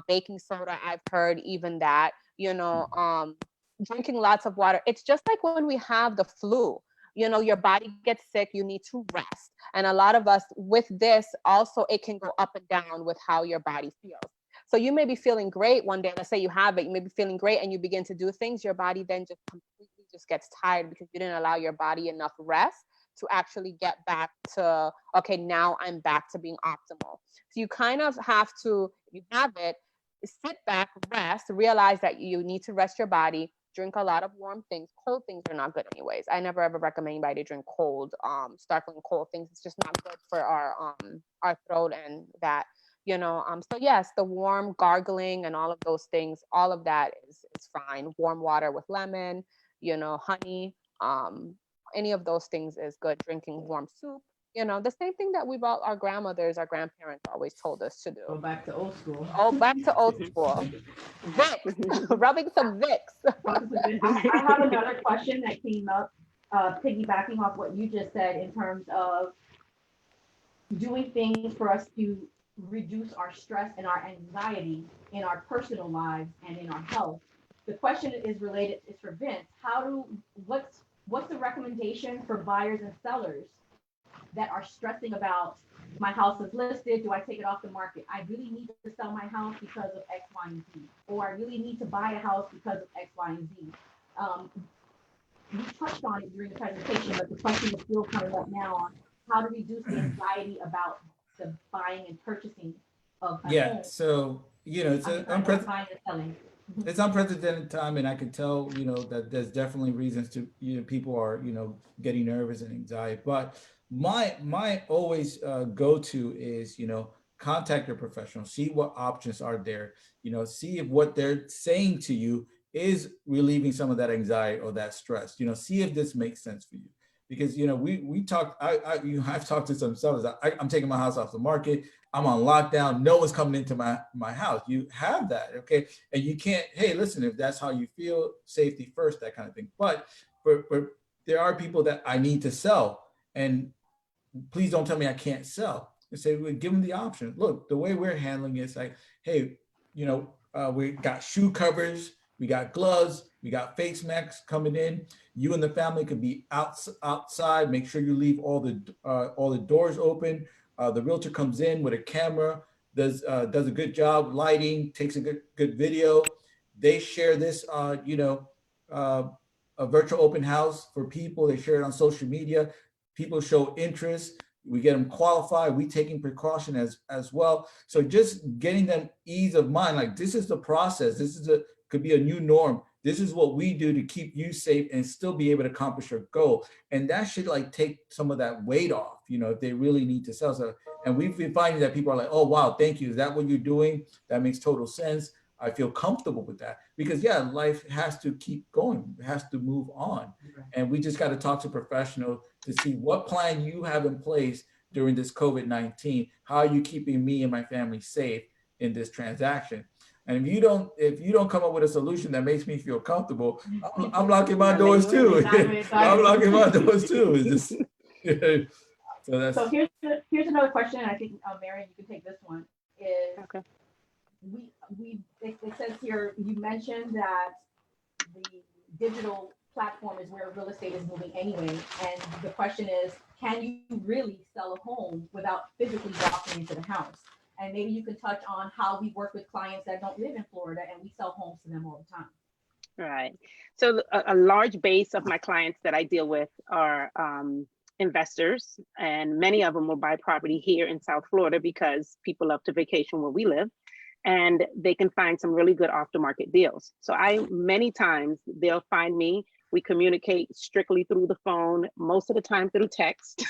D: baking soda, I've heard even that, drinking lots of water. It's just like when we have the flu, your body gets sick, you need to rest. And a lot of us with this also, it can go up and down with how your body feels. So you may be feeling great one day, let's say you have it, you may be feeling great and you begin to do things, your body then just completely just gets tired because you didn't allow your body enough rest to actually get back to, okay, now I'm back to being optimal. So you kind of have to, if you have it, sit back, rest, realize that you need to rest your body, drink a lot of warm things. Cold things are not good anyways. I never ever recommend anybody to drink cold, sparkling cold things. It's just not good for our throat and that. So yes, the warm gargling and all of those things, all of that is fine. Warm water with lemon, honey, any of those things is good. Drinking warm soup, the same thing that our grandmothers, our grandparents always told us to do.
A: Go back to old school.
D: Oh, back to old school. Vicks, rubbing some Vicks.
A: I have another question that came up, piggybacking off what you just said in terms of doing things for us to reduce our stress and our anxiety in our personal lives and in our health. The question is for Vince. What's the recommendation for buyers and sellers that are stressing about my house is listed. Do I take it off the market? I really need to sell my house because of X, Y, and Z. Or I really need to buy a house because of X, Y, and Z. You touched on it during the presentation, but the question is still coming up now on how to reduce the anxiety about the buying and purchasing of a
C: Yeah,
A: home.
C: so, it's
A: I'm sorry, not buying and selling.
C: it's unprecedented time, and I can tell, that there's definitely reasons to, people are, getting nervous and anxiety. But my always go-to is, contact your professional, see what options are there, see if what they're saying to you is relieving some of that anxiety or that stress. See if this makes sense for you. Because we talked, I've talked to some sellers. I'm taking my house off the market. I'm on lockdown. No one's coming into my house. You have that, okay? And you can't. Hey, listen, if that's how you feel, safety first, that kind of thing. But there are people that I need to sell, and please don't tell me I can't sell. And say, we give them the option. Look, the way we're handling it is like, hey, we got shoe covers, we got gloves, we got face masks coming in. You and the family could be outside. Make sure you leave all the doors open. The realtor comes in with a camera, does a good job lighting, takes a good video. They share this, a virtual open house for people. They share it on social media. People show interest. We get them qualified. We taking precaution as well. So just getting them ease of mind. Like, this is the process. Could be a new norm. This is what we do to keep you safe and still be able to accomplish your goal. And that should take some of that weight off, if they really need to sell. So, and we've been finding that people are like, oh, wow, thank you. Is that what you're doing? That makes total sense. I feel comfortable with that because life has to keep going. It has to move on. And we just got to talk to professionals to see what plan you have in place during this COVID-19. How are you keeping me and my family safe in this transaction? And if you don't come up with a solution that makes me feel comfortable, I'm locking my doors too.
A: Exactly.
C: I'm locking my doors too. It's just,
A: So here's another question, and I think Marian, you can take this one. Is
B: Okay.
A: It says here, you mentioned that the digital platform is where real estate is moving anyway, and the question is, can you really sell a home without physically walking into the house? And maybe you can touch on how we work with clients that don't live in Florida and we sell homes to them all the time.
B: Right. So a large base of my clients that I deal with are investors, and many of them will buy property here in South Florida because people love to vacation where we live, and they can find some really good off the market deals. So many times they'll find me, we communicate strictly through the phone, most of the time through text.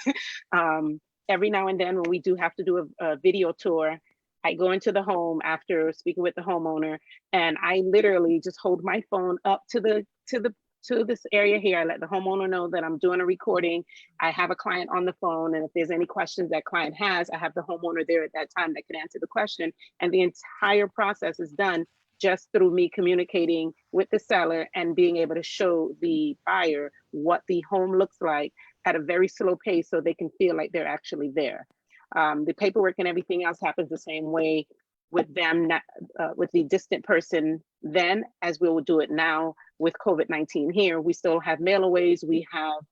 B: Every now and then when we do have to do a video tour, I go into the home after speaking with the homeowner, and I literally just hold my phone up to this area here. I let the homeowner know that I'm doing a recording. I have a client on the phone, and if there's any questions that client has, I have the homeowner there at that time that can answer the question. And the entire process is done just through me communicating with the seller and being able to show the buyer what the home looks like at a very slow pace so they can feel like they're actually there. The paperwork and everything else happens the same way with them, with the distant person then as we will do it now with COVID-19 here. We still have mailaways. We have,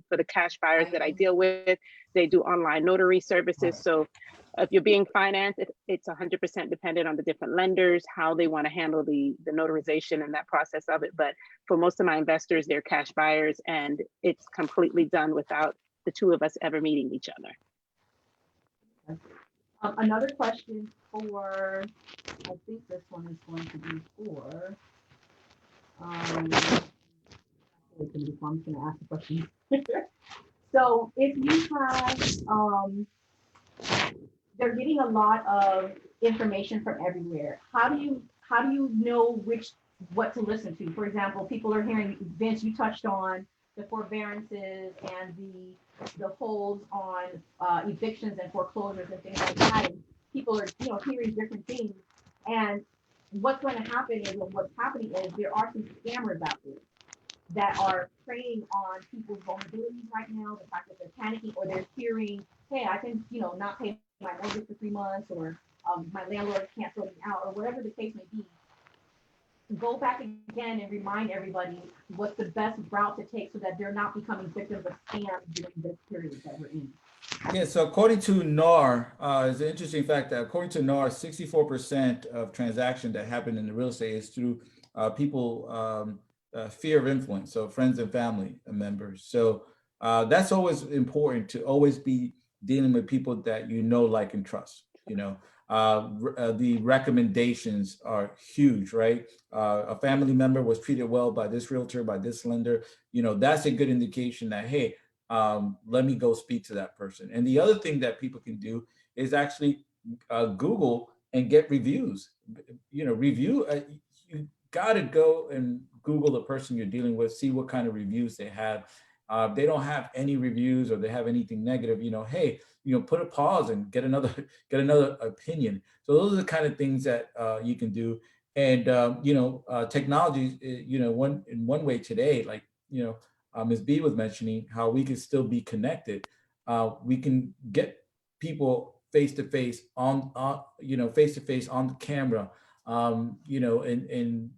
B: for the cash buyers that I deal with, they do online notary services. So if you're being financed, it's 100% dependent on the different lenders, how they want to handle the notarization and that process of it. But for most of my investors, they're cash buyers, and it's completely done without the two of us ever meeting each other.
A: Another question for, I think this one is going to be for, I'm just going to ask the question. So if you have, they're getting a lot of information from everywhere. How do you know what to listen to? For example, people are hearing, Vince, you touched on the forbearances and the holds on evictions and foreclosures and things like that. And people are, hearing different things. And what's going to happen is, or what's happening is, there are some scammers out there that are preying on people's vulnerabilities right now. The fact that they're panicking, or they're hearing, hey, I can, not pay my mortgage for 3 months, or my landlord can't throw me out, or whatever the case may be. Go back again and remind everybody what's the best route to take so that they're not becoming victims of scams during this period that we're in.
C: Yeah, so according to NAR, it's an interesting fact that according to NAR, 64% of transactions that happen in the real estate is through people fear of influence, so friends and family members. So that's always important to always be dealing with people that you know, like, and trust. You know, the recommendations are huge, right? A family member was treated well by this realtor, by this lender. You know, that's a good indication that, hey, let me go speak to that person. And the other thing that people can do is actually Google and get reviews. You know, you got to go and Google the person you're dealing with, see what kind of reviews they have. If they don't have any reviews or they have anything negative, you know, hey, you know, put a pause and get another opinion. So those are the kind of things that you can do. And you know, technology, you know, in one way today, like, you know, Ms. B was mentioning how we can still be connected. We can get people face to face on, you know, face to face on the camera, you know, and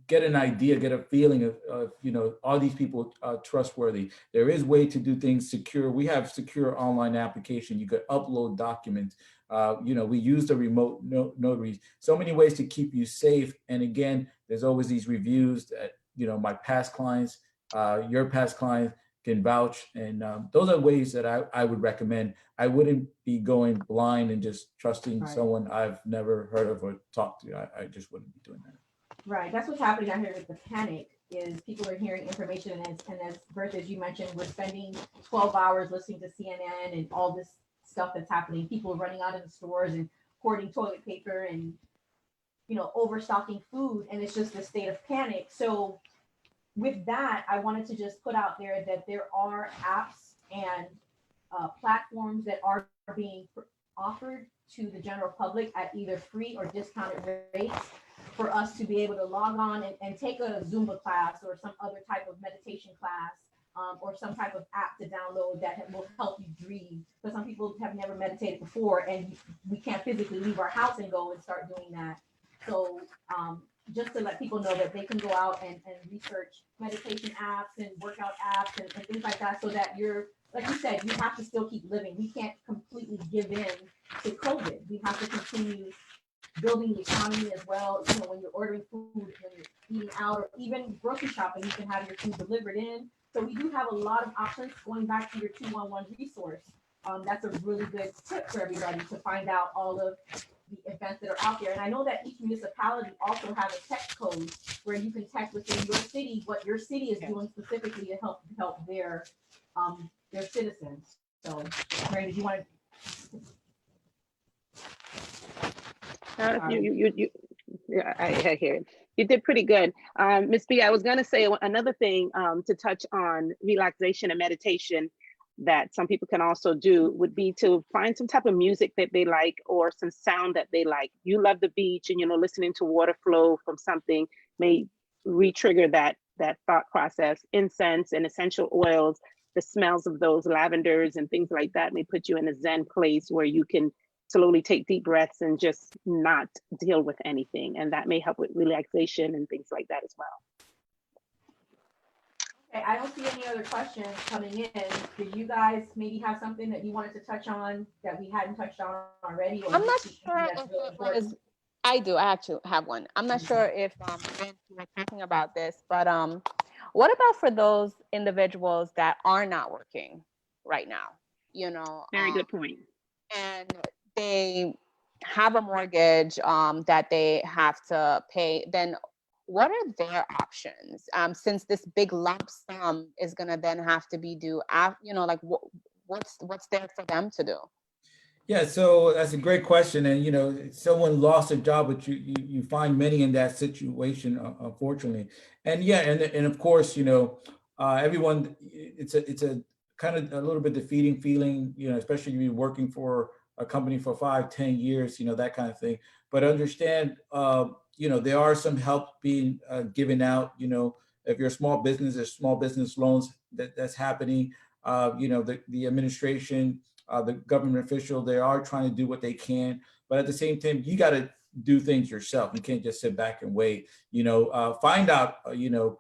C: get an idea, get a feeling of, you know, are these people trustworthy? There is way to do things secure. We have secure online application. You could upload documents. You know, we use the remote notaries. So many ways to keep you safe. And again, there's always these reviews that, you know, my past clients, your past clients can vouch. And those are ways that I would recommend. I wouldn't be going blind and just trusting someone I've never heard of or talked to. I just wouldn't be doing that.
A: Right, that's what's happening out here with the panic is people are hearing information and as Bertha, as you mentioned, we're spending 12 hours listening to CNN and all this stuff that's happening. People are running out of the stores and hoarding toilet paper and, you know, overstocking food, and it's just a state of panic. So with that, I wanted to just put out there that there are apps and platforms that are being offered to the general public at either free or discounted rates for us to be able to log on and take a Zumba class or some other type of meditation class, or some type of app to download that will help you breathe. Because some people have never meditated before and we can't physically leave our house and go and start doing that. So just to let people know that they can go out and research meditation apps and workout apps and things like that, so that you're, like you said, you have to still keep living. We can't completely give in to COVID. We have to continue building the economy as well. You know, when you're ordering food, when you're eating out, or even grocery shopping, you can have your food delivered in. So we do have a lot of options. Going back to your 211 resource, that's a really good tip for everybody to find out all of the events that are out there. And I know that each municipality also has a text code where you can text within your city what your city is doing specifically to help their citizens. So, Marian, did you want to?
B: Yeah, I hear it. You did pretty good. Ms. B, I was going to say another thing to touch on relaxation and meditation that some people can also do would be to find some type of music that they like or some sound that they like. You love the beach and, you know, listening to water flow from something may re-trigger that thought process. Incense and essential oils, the smells of those lavenders and things like that may put you in a Zen place where you can slowly take deep breaths and just not deal with anything. And that may help with relaxation and things like that as well.
A: Okay, I don't see any other questions coming in. Do you guys maybe have something that you wanted to touch on that we hadn't touched on already? Or
D: I'm not sure if it was, I do, I actually have one. I'm not sure if Vince, you were talking about this, but what about for those individuals that are not working right now? You know,
B: very good point.
D: And they have a mortgage that they have to pay, then what are their options? Since this big lump sum is gonna then have to be due, you know, like what's there for them to do?
C: Yeah, so that's a great question. And, you know, someone lost a job, but you find many in that situation, unfortunately. And yeah, and of course, you know, everyone, it's a kind of a little bit defeating feeling, you know, especially if you're working for a company for 5-10 years, you know, that kind of thing. But understand, you know, there are some help being given out. You know, if you're a small business, there's small business loans that's happening. You know, the administration, the government official, they are trying to do what they can, but at the same time, you got to do things yourself. You can't just sit back and wait. You know, find out. You know,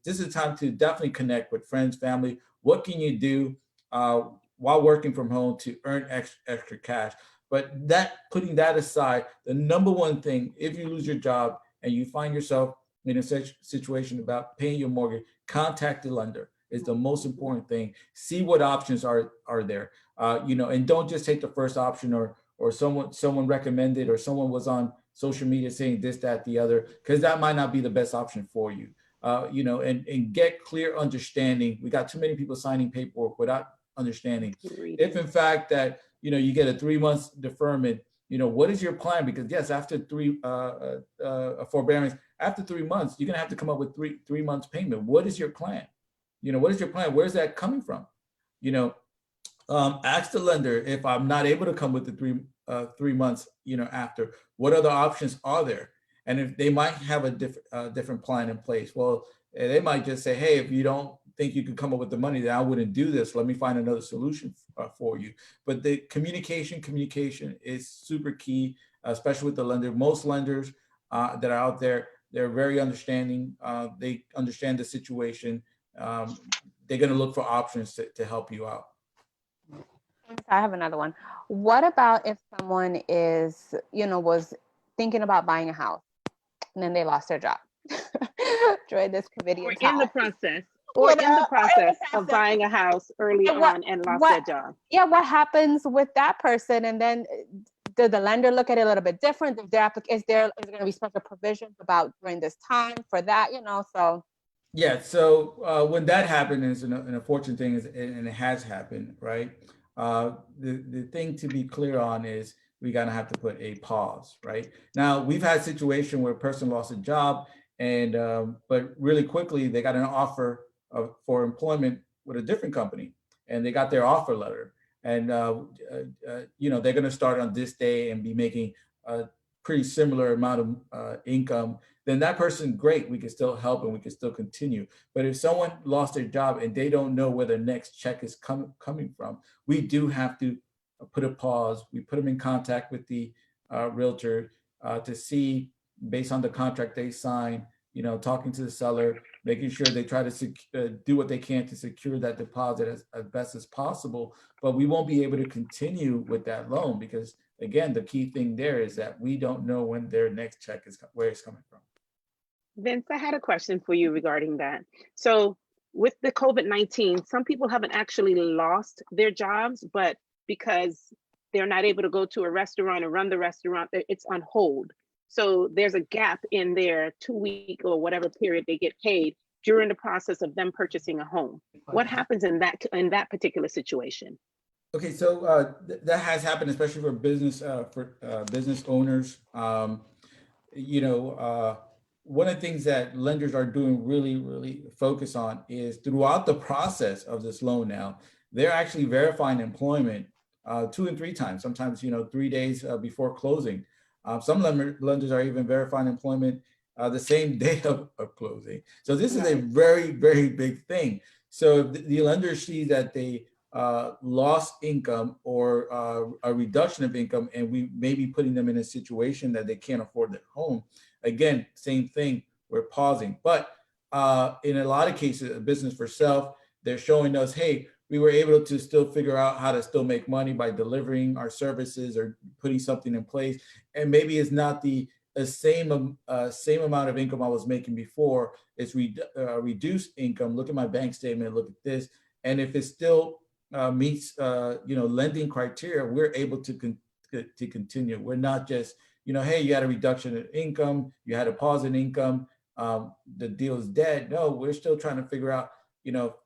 C: this is a time to definitely connect with friends, family. What can you do? while working from home to earn extra cash. But putting that aside, the number one thing, if you lose your job and you find yourself in a situation about paying your mortgage, contact the lender is the most important thing. See what options are there, and don't just take the first option or someone recommended or someone was on social media saying this, that, the other, because that might not be the best option for you. And get clear understanding. We got too many people signing paperwork without understanding. If in fact that, you get a 3 months deferment, what is your plan? Because yes, after a forbearance, after 3 months, you're gonna have to come up with three months payment. What is your plan? What is your plan? Where's that coming from? Ask the lender, if I'm not able to come with the 3 months, after, what other options are there? And if they might have a different plan in place, well, they might just say, hey, if you don't think you could come up with the money, then I wouldn't do this. Let me find another solution for you. But the communication is super key, especially with the lender. Most lenders that are out there, they're very understanding. They understand the situation. They're going to look for options to help you out.
D: I have another one. What about if someone is, was thinking about buying a house and then they lost their job during this COVID
B: Or
D: time?
B: in the process of buying a house early on and lost their job.
D: Yeah, what happens with that person? And then does the lender look at it a little bit different? Is there going to be special provisions about during this time for that? So.
C: Yeah. So when that happened, is an unfortunate thing, and it has happened, right? The thing to be clear on is we're gonna have to put a pause, right? Now, we've had a situation where a person lost a job, and but really quickly they got an offer for employment with a different company, and they got their offer letter, and they're gonna start on this day and be making a pretty similar amount of income. Then that person, great, we can still help and we can still continue. But if someone lost their job and they don't know where their next check is coming from, we do have to put a pause. We put them in contact with the realtor to see, based on the contract they sign, talking to the seller, making sure they try to do what they can to secure that deposit as best as possible. But we won't be able to continue with that loan because, again, the key thing there is that we don't know when their next check is, where it's coming from.
B: Vince, I had a question for you regarding that. So with the COVID-19, some people haven't actually lost their jobs, but because they're not able to go to a restaurant or run the restaurant, it's on hold. So there's a gap in their 2-week or whatever period they get paid during the process of them purchasing a home. What happens in that particular situation?
C: Okay, so that has happened, especially for business owners. One of the things that lenders are doing really focus on is throughout the process of this loan now, they're actually verifying employment 2 and 3 times, sometimes 3 days before closing. Some lenders are even verifying employment the same day of closing. So this is a very big thing. So if the lenders see that they lost income or a reduction of income, and we may be putting them in a situation that they can't afford their home, again, same thing, we're pausing. But in a lot of cases, a business for self, they're showing us, hey, we were able to still figure out how to still make money by delivering our services or putting something in place. And maybe it's not the same amount of income I was making before. It's reduced income. Look at my bank statement, look at this. And if it still meets lending criteria, we're able to continue. We're not just, hey, you had a reduction in income, you had a pause in income, the deal is dead. No, we're still trying to figure out,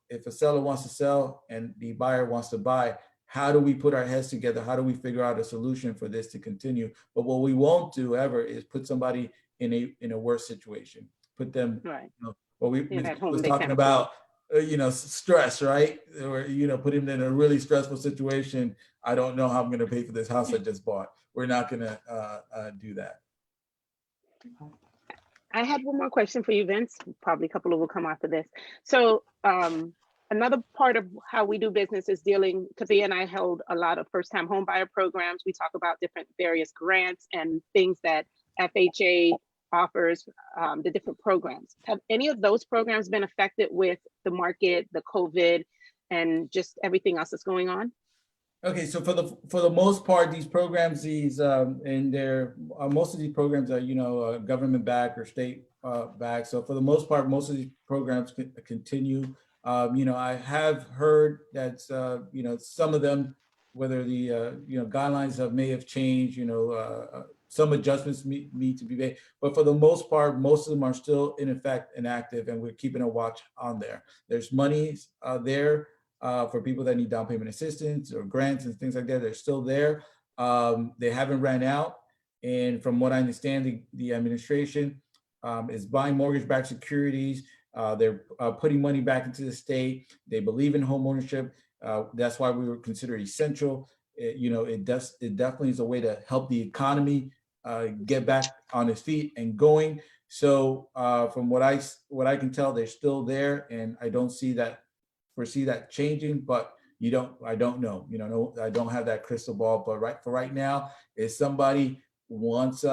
C: if a seller wants to sell and the buyer wants to buy, how do we put our heads together? How do we figure out a solution for this to continue? But what we won't do ever is put somebody in a worse situation. Put them,
B: right.
C: What we was talking about, stress, right? Or, put him in a really stressful situation. I don't know how I'm going to pay for this house I just bought. We're not going to do that.
B: I had one more question for you, Vince. Probably a couple of will come after this. So another part of how we do business is dealing, Kathia and I held a lot of first-time home buyer programs. We talk about different various grants and things that FHA offers, the different programs. Have any of those programs been affected with the market, the COVID, and just everything else that's going on?
C: Okay, so for the most part, these programs, and they're most of these programs are government backed or state backed. So for the most part, most of these programs continue. I have heard that some of them, whether the guidelines may have changed. Some adjustments need to be made, but for the most part, most of them are still in effect and active, and we're keeping a watch on there. There's money there for people that need down payment assistance or grants and things like that. They're still there. They haven't ran out. And from what I understand, the administration is buying mortgage-backed securities. They're putting money back into the state. They believe in home ownership. That's why we were considered essential. It definitely is a way to help the economy get back on its feet and going. So from what I can tell, they're still there, and I don't foresee that changing, but I don't know. I don't have that crystal ball. But for right now, if somebody wants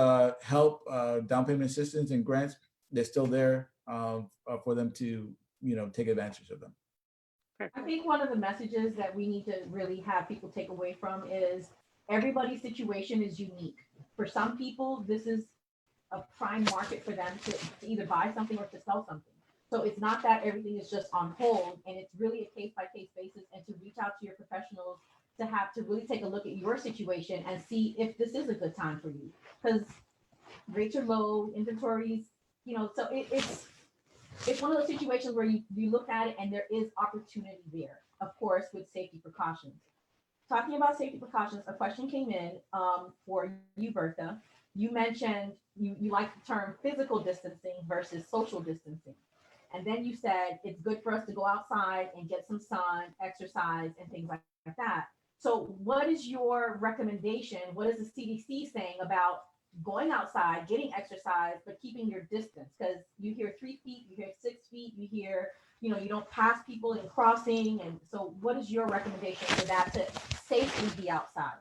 C: help, down payment assistance and grants, they're still there for them to take advantage of them.
A: I think one of the messages that we need to really have people take away from is everybody's situation is unique. For some people, this is a prime market for them to either buy something or to sell something. So it's not that everything is just on hold, and it's really a case by case basis, and to reach out to your professionals to have to really take a look at your situation and see if this is a good time for you. Because rates are low, inventories, so it's one of those situations where you look at it and there is opportunity there, of course, with safety precautions. Talking about safety precautions, a question came in for you, Bertha. You mentioned you like the term physical distancing versus social distancing. And then you said it's good for us to go outside and get some sun, exercise, and things like that. So what is your recommendation? What is the CDC saying about going outside, getting exercise, but keeping your distance? Because you hear 3 feet, you hear 6 feet, you hear, you don't pass people in crossing. And so what is your recommendation for that to safely be outside?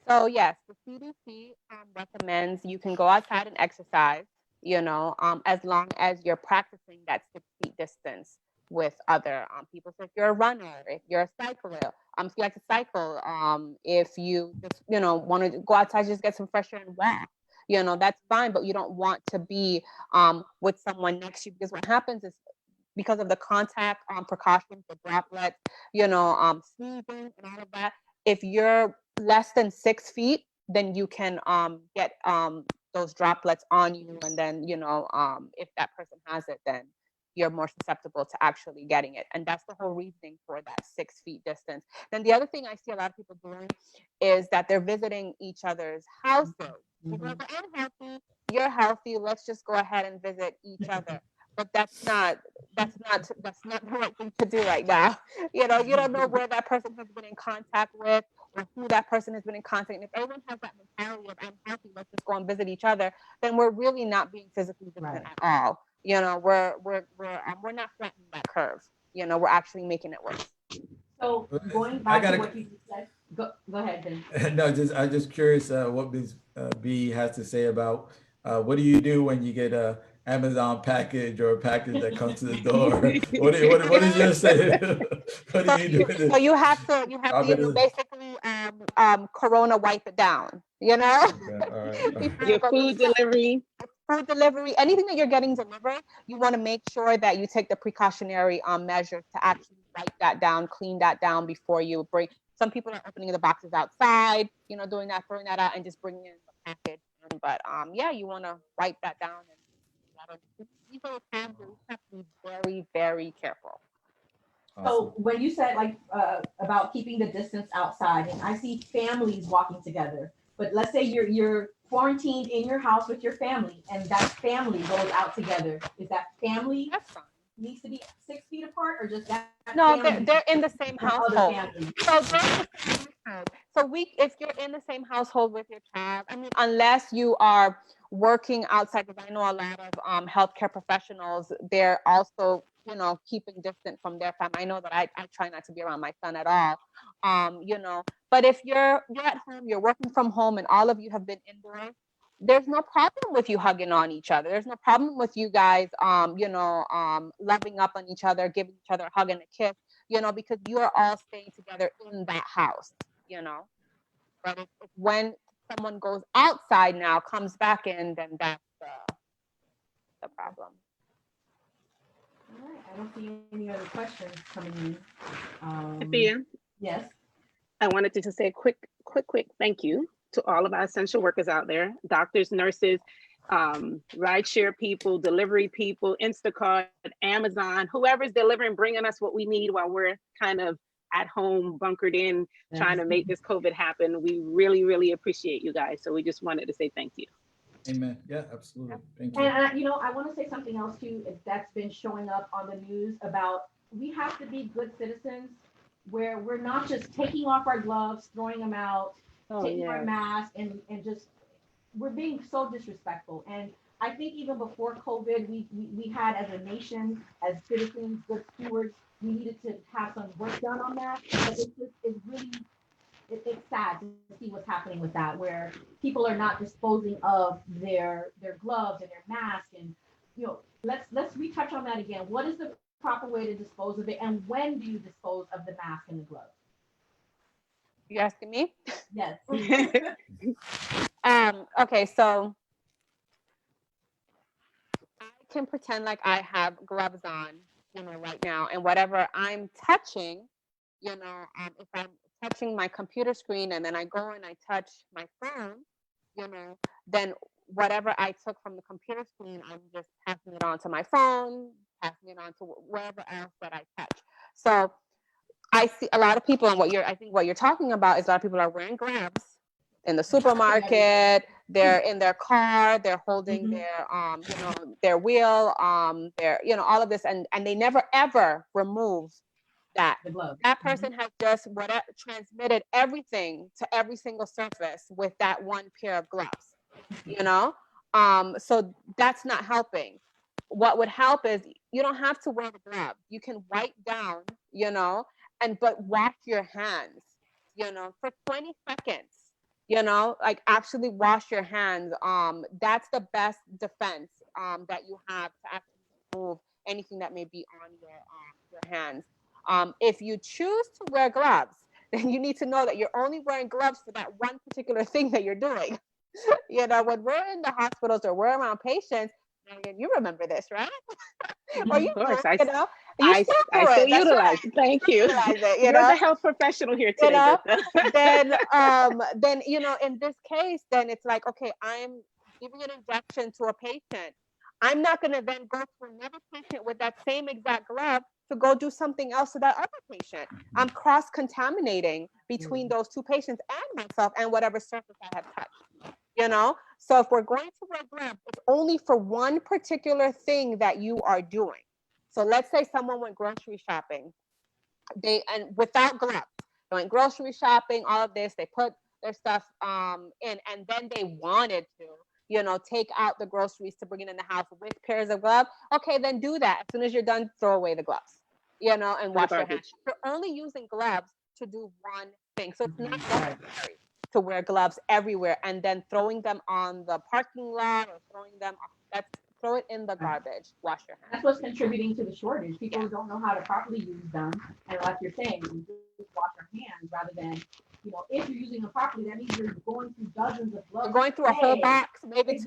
D: So yes, the CDC recommends you can go outside and exercise, as long as you're practicing that 6 feet distance with other people. So if you're a runner, if you're a cycler, if you like to cycle, if you just, want to go outside, just get some fresh air and walk, that's fine. But you don't want to be with someone next to you, because what happens is, because of the contact precautions, the droplets, sneezing and all of that, if you're less than 6 feet, then you can get those droplets on you. And then, if that person has it, then you're more susceptible to actually getting it. And that's the whole reasoning for that 6 feet distance. Then the other thing I see a lot of people doing is that they're visiting each other's houses. People are like, I'm healthy, you're healthy, let's just go ahead and visit each other. But that's not the right thing to do right now. You don't know where that person has been in contact with, or who that person has been in contact. And if everyone has that mentality of I'm healthy, let's just go and visit each other, then we're really not being physically distant at all. We're not flattening that curve. We're actually making it worse.
A: So going back to what you just said, go ahead, Ben.
C: No, I'm just curious what Ms. B has to say about what do you do when you get a Amazon package or a package that comes to the door? What is your say? What do you do?
D: So you have to basically Corona wipe it down.
C: Okay, all right.
B: Your food delivery.
D: Anything that you're getting delivered, you want to make sure that you take the precautionary measures to actually wipe that down, clean that down before you bring. Some people are opening the boxes outside, doing that, throwing that out, and just bringing in the package. But you want to wipe that down. And you have to be very, very careful.
A: So when you said about keeping the distance outside, and I see families walking together, but let's say you're quarantined in your house with your family, and that family goes out together. Is that family needs to be 6 feet apart, or just that?
D: No, they're in the same household. So if you're in the same household with your child, unless you are working outside, because I know a lot of healthcare professionals, they're also keeping distant from their family. I know that I try not to be around my son at all. But if you're at home, you're working from home, and all of you have been indoors, there's no problem with you hugging on each other. There's no problem with you guys, loving up on each other, giving each other a hug and a kiss, because you are all staying together in that house. you know. But it's when someone goes outside now, comes back in, then that's the problem.
A: All right, I don't see any other questions coming in.
B: Kathia,
A: Yes.
B: I wanted to just say a quick thank you to all of our essential workers out there, doctors, nurses, rideshare people, delivery people, Instacart, Amazon, whoever's delivering, bringing us what we need while we're kind of at home, bunkered in, trying to make this COVID happen. We really, really appreciate you guys. So we just wanted to say thank you.
C: Amen. Yeah, absolutely. Thank you.
A: And I want to say something else too, that's been showing up on the news about we have to be good citizens where we're not just taking off our gloves, throwing them out, taking our masks and just, we're being so disrespectful. And I think even before COVID, we had as a nation, as citizens, good stewards, we needed to have some work done on that. But it's sad to see what's happening with that, where people are not disposing of their gloves and their masks. And let's retouch on that again. What is the proper way to dispose of it, and when do you dispose of the mask and the gloves?
D: You asking me?
A: Yes.
D: Okay, so I can pretend like I have gloves on, right now, and whatever I'm touching, if I'm touching my computer screen and then I go and I touch my phone, then whatever I took from the computer screen, I'm just passing it on to my phone, passing it on to wherever else that I touch. So I see a lot of people, and I think what you're talking about is a lot of people are wearing gloves in the supermarket. They're in their car. They're holding their wheel. Their all of this, and they never ever remove that.
A: The glove.
D: That person has just transmitted everything to every single surface with that one pair of gloves. So that's not helping. What would help is you don't have to wear the glove. You can wipe down, but wash your hands, for 20 seconds, like actually wash your hands. That's the best defense that you have to actually remove anything that may be on your hands. If you choose to wear gloves, then you need to know that you're only wearing gloves for that one particular thing that you're doing. When we're in the hospitals or we're around patients, Marian, you remember this, right? Or
B: Of course,
D: I
B: still utilize it. Thank you. You're the health professional here today.
D: Then in this case, then it's like, okay, I'm giving an injection to a patient. I'm not going to then go to another patient with that same exact glove to go do something else to that other patient. I'm cross-contaminating between those two patients and myself and whatever surface I have touched. So if we're going to wear gloves, it's only for one particular thing that you are doing. So let's say someone went grocery shopping, and without gloves, they went grocery shopping, all of this, they put their stuff in, and then they wanted to, take out the groceries to bring it in the house with pairs of gloves. Okay, then do that. As soon as you're done, throw away the gloves, and wash your hands. You're only using gloves to do one thing. So it's not necessary to wear gloves everywhere and then throwing them on the parking lot or throw it in the garbage. Wash your hands.
A: That's what's contributing to the shortage. People don't know how to properly use them. And like you're saying, we just wash our hands rather than, if you're using them properly, that means you're going through dozens of gloves.
D: You're going through a whole box, maybe 2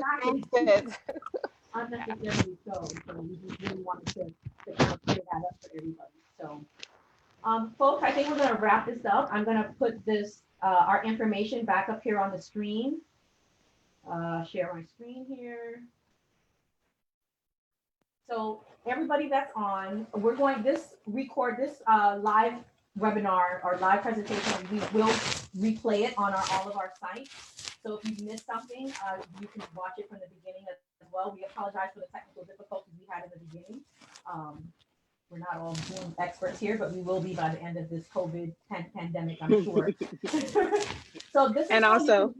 D: boxes.
A: Unnecessarily so. So we just really wanted to kind of clear that up for everybody. So, folks, I think we're going to wrap this up. I'm going to put this, our information back up here on the screen. Share my screen here. So everybody that's on, we're going record this live webinar or live presentation. We will replay it on all of our sites. So if you missed something, you can watch it from the beginning as well. We apologize for the technical difficulties we had in the beginning. We're not all Zoom experts here, but we will be by the end of this COVID pandemic, I'm sure. So this is
B: also.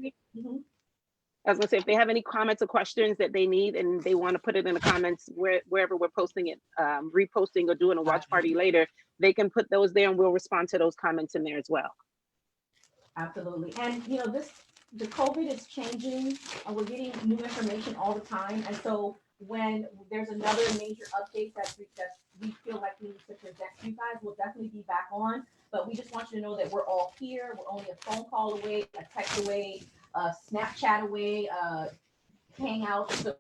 B: I was gonna say, if they have any comments or questions that they need and they want to put it in the comments wherever we're posting it, reposting or doing a watch party later, they can put those there and we'll respond to those comments in there as well.
A: Absolutely. And the COVID is changing. We're getting new information all the time. And so when there's another major update that we feel like we need to present to you guys, we'll definitely be back on. but we just want you to know that we're all here. We're only a phone call away, a text away, a Snapchat away, Hangout. So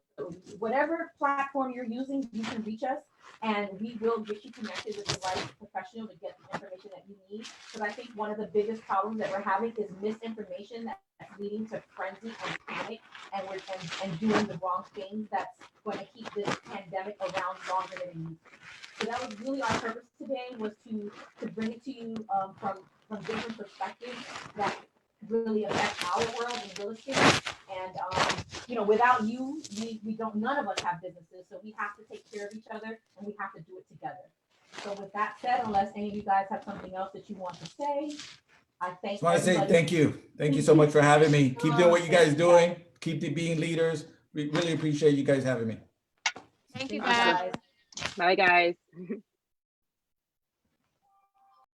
A: whatever platform you're using, you can reach us, and we will get you connected with the right professional to get the information that you need. Because I think one of the biggest problems that we're having is misinformation that's leading to frenzy and panic, and we're and doing the wrong things that's going to keep this pandemic around longer than it needs to. So that was really our purpose today, was to bring it to you from different perspectives that really affect our world in real estate. And you know, without you, we don't, none of us have businesses, so we have to take care of each other and we have to do it together. So with that said, unless any of you guys have something else that you want to say, I thank
C: Just want to say
A: everybody.
C: thank you. Thank you so much for having me. Keep doing what you guys doing. Keep being leaders. We really appreciate you guys having me.
D: Thank you
A: Thank you,
D: guys.
A: guys.
B: Bye, guys.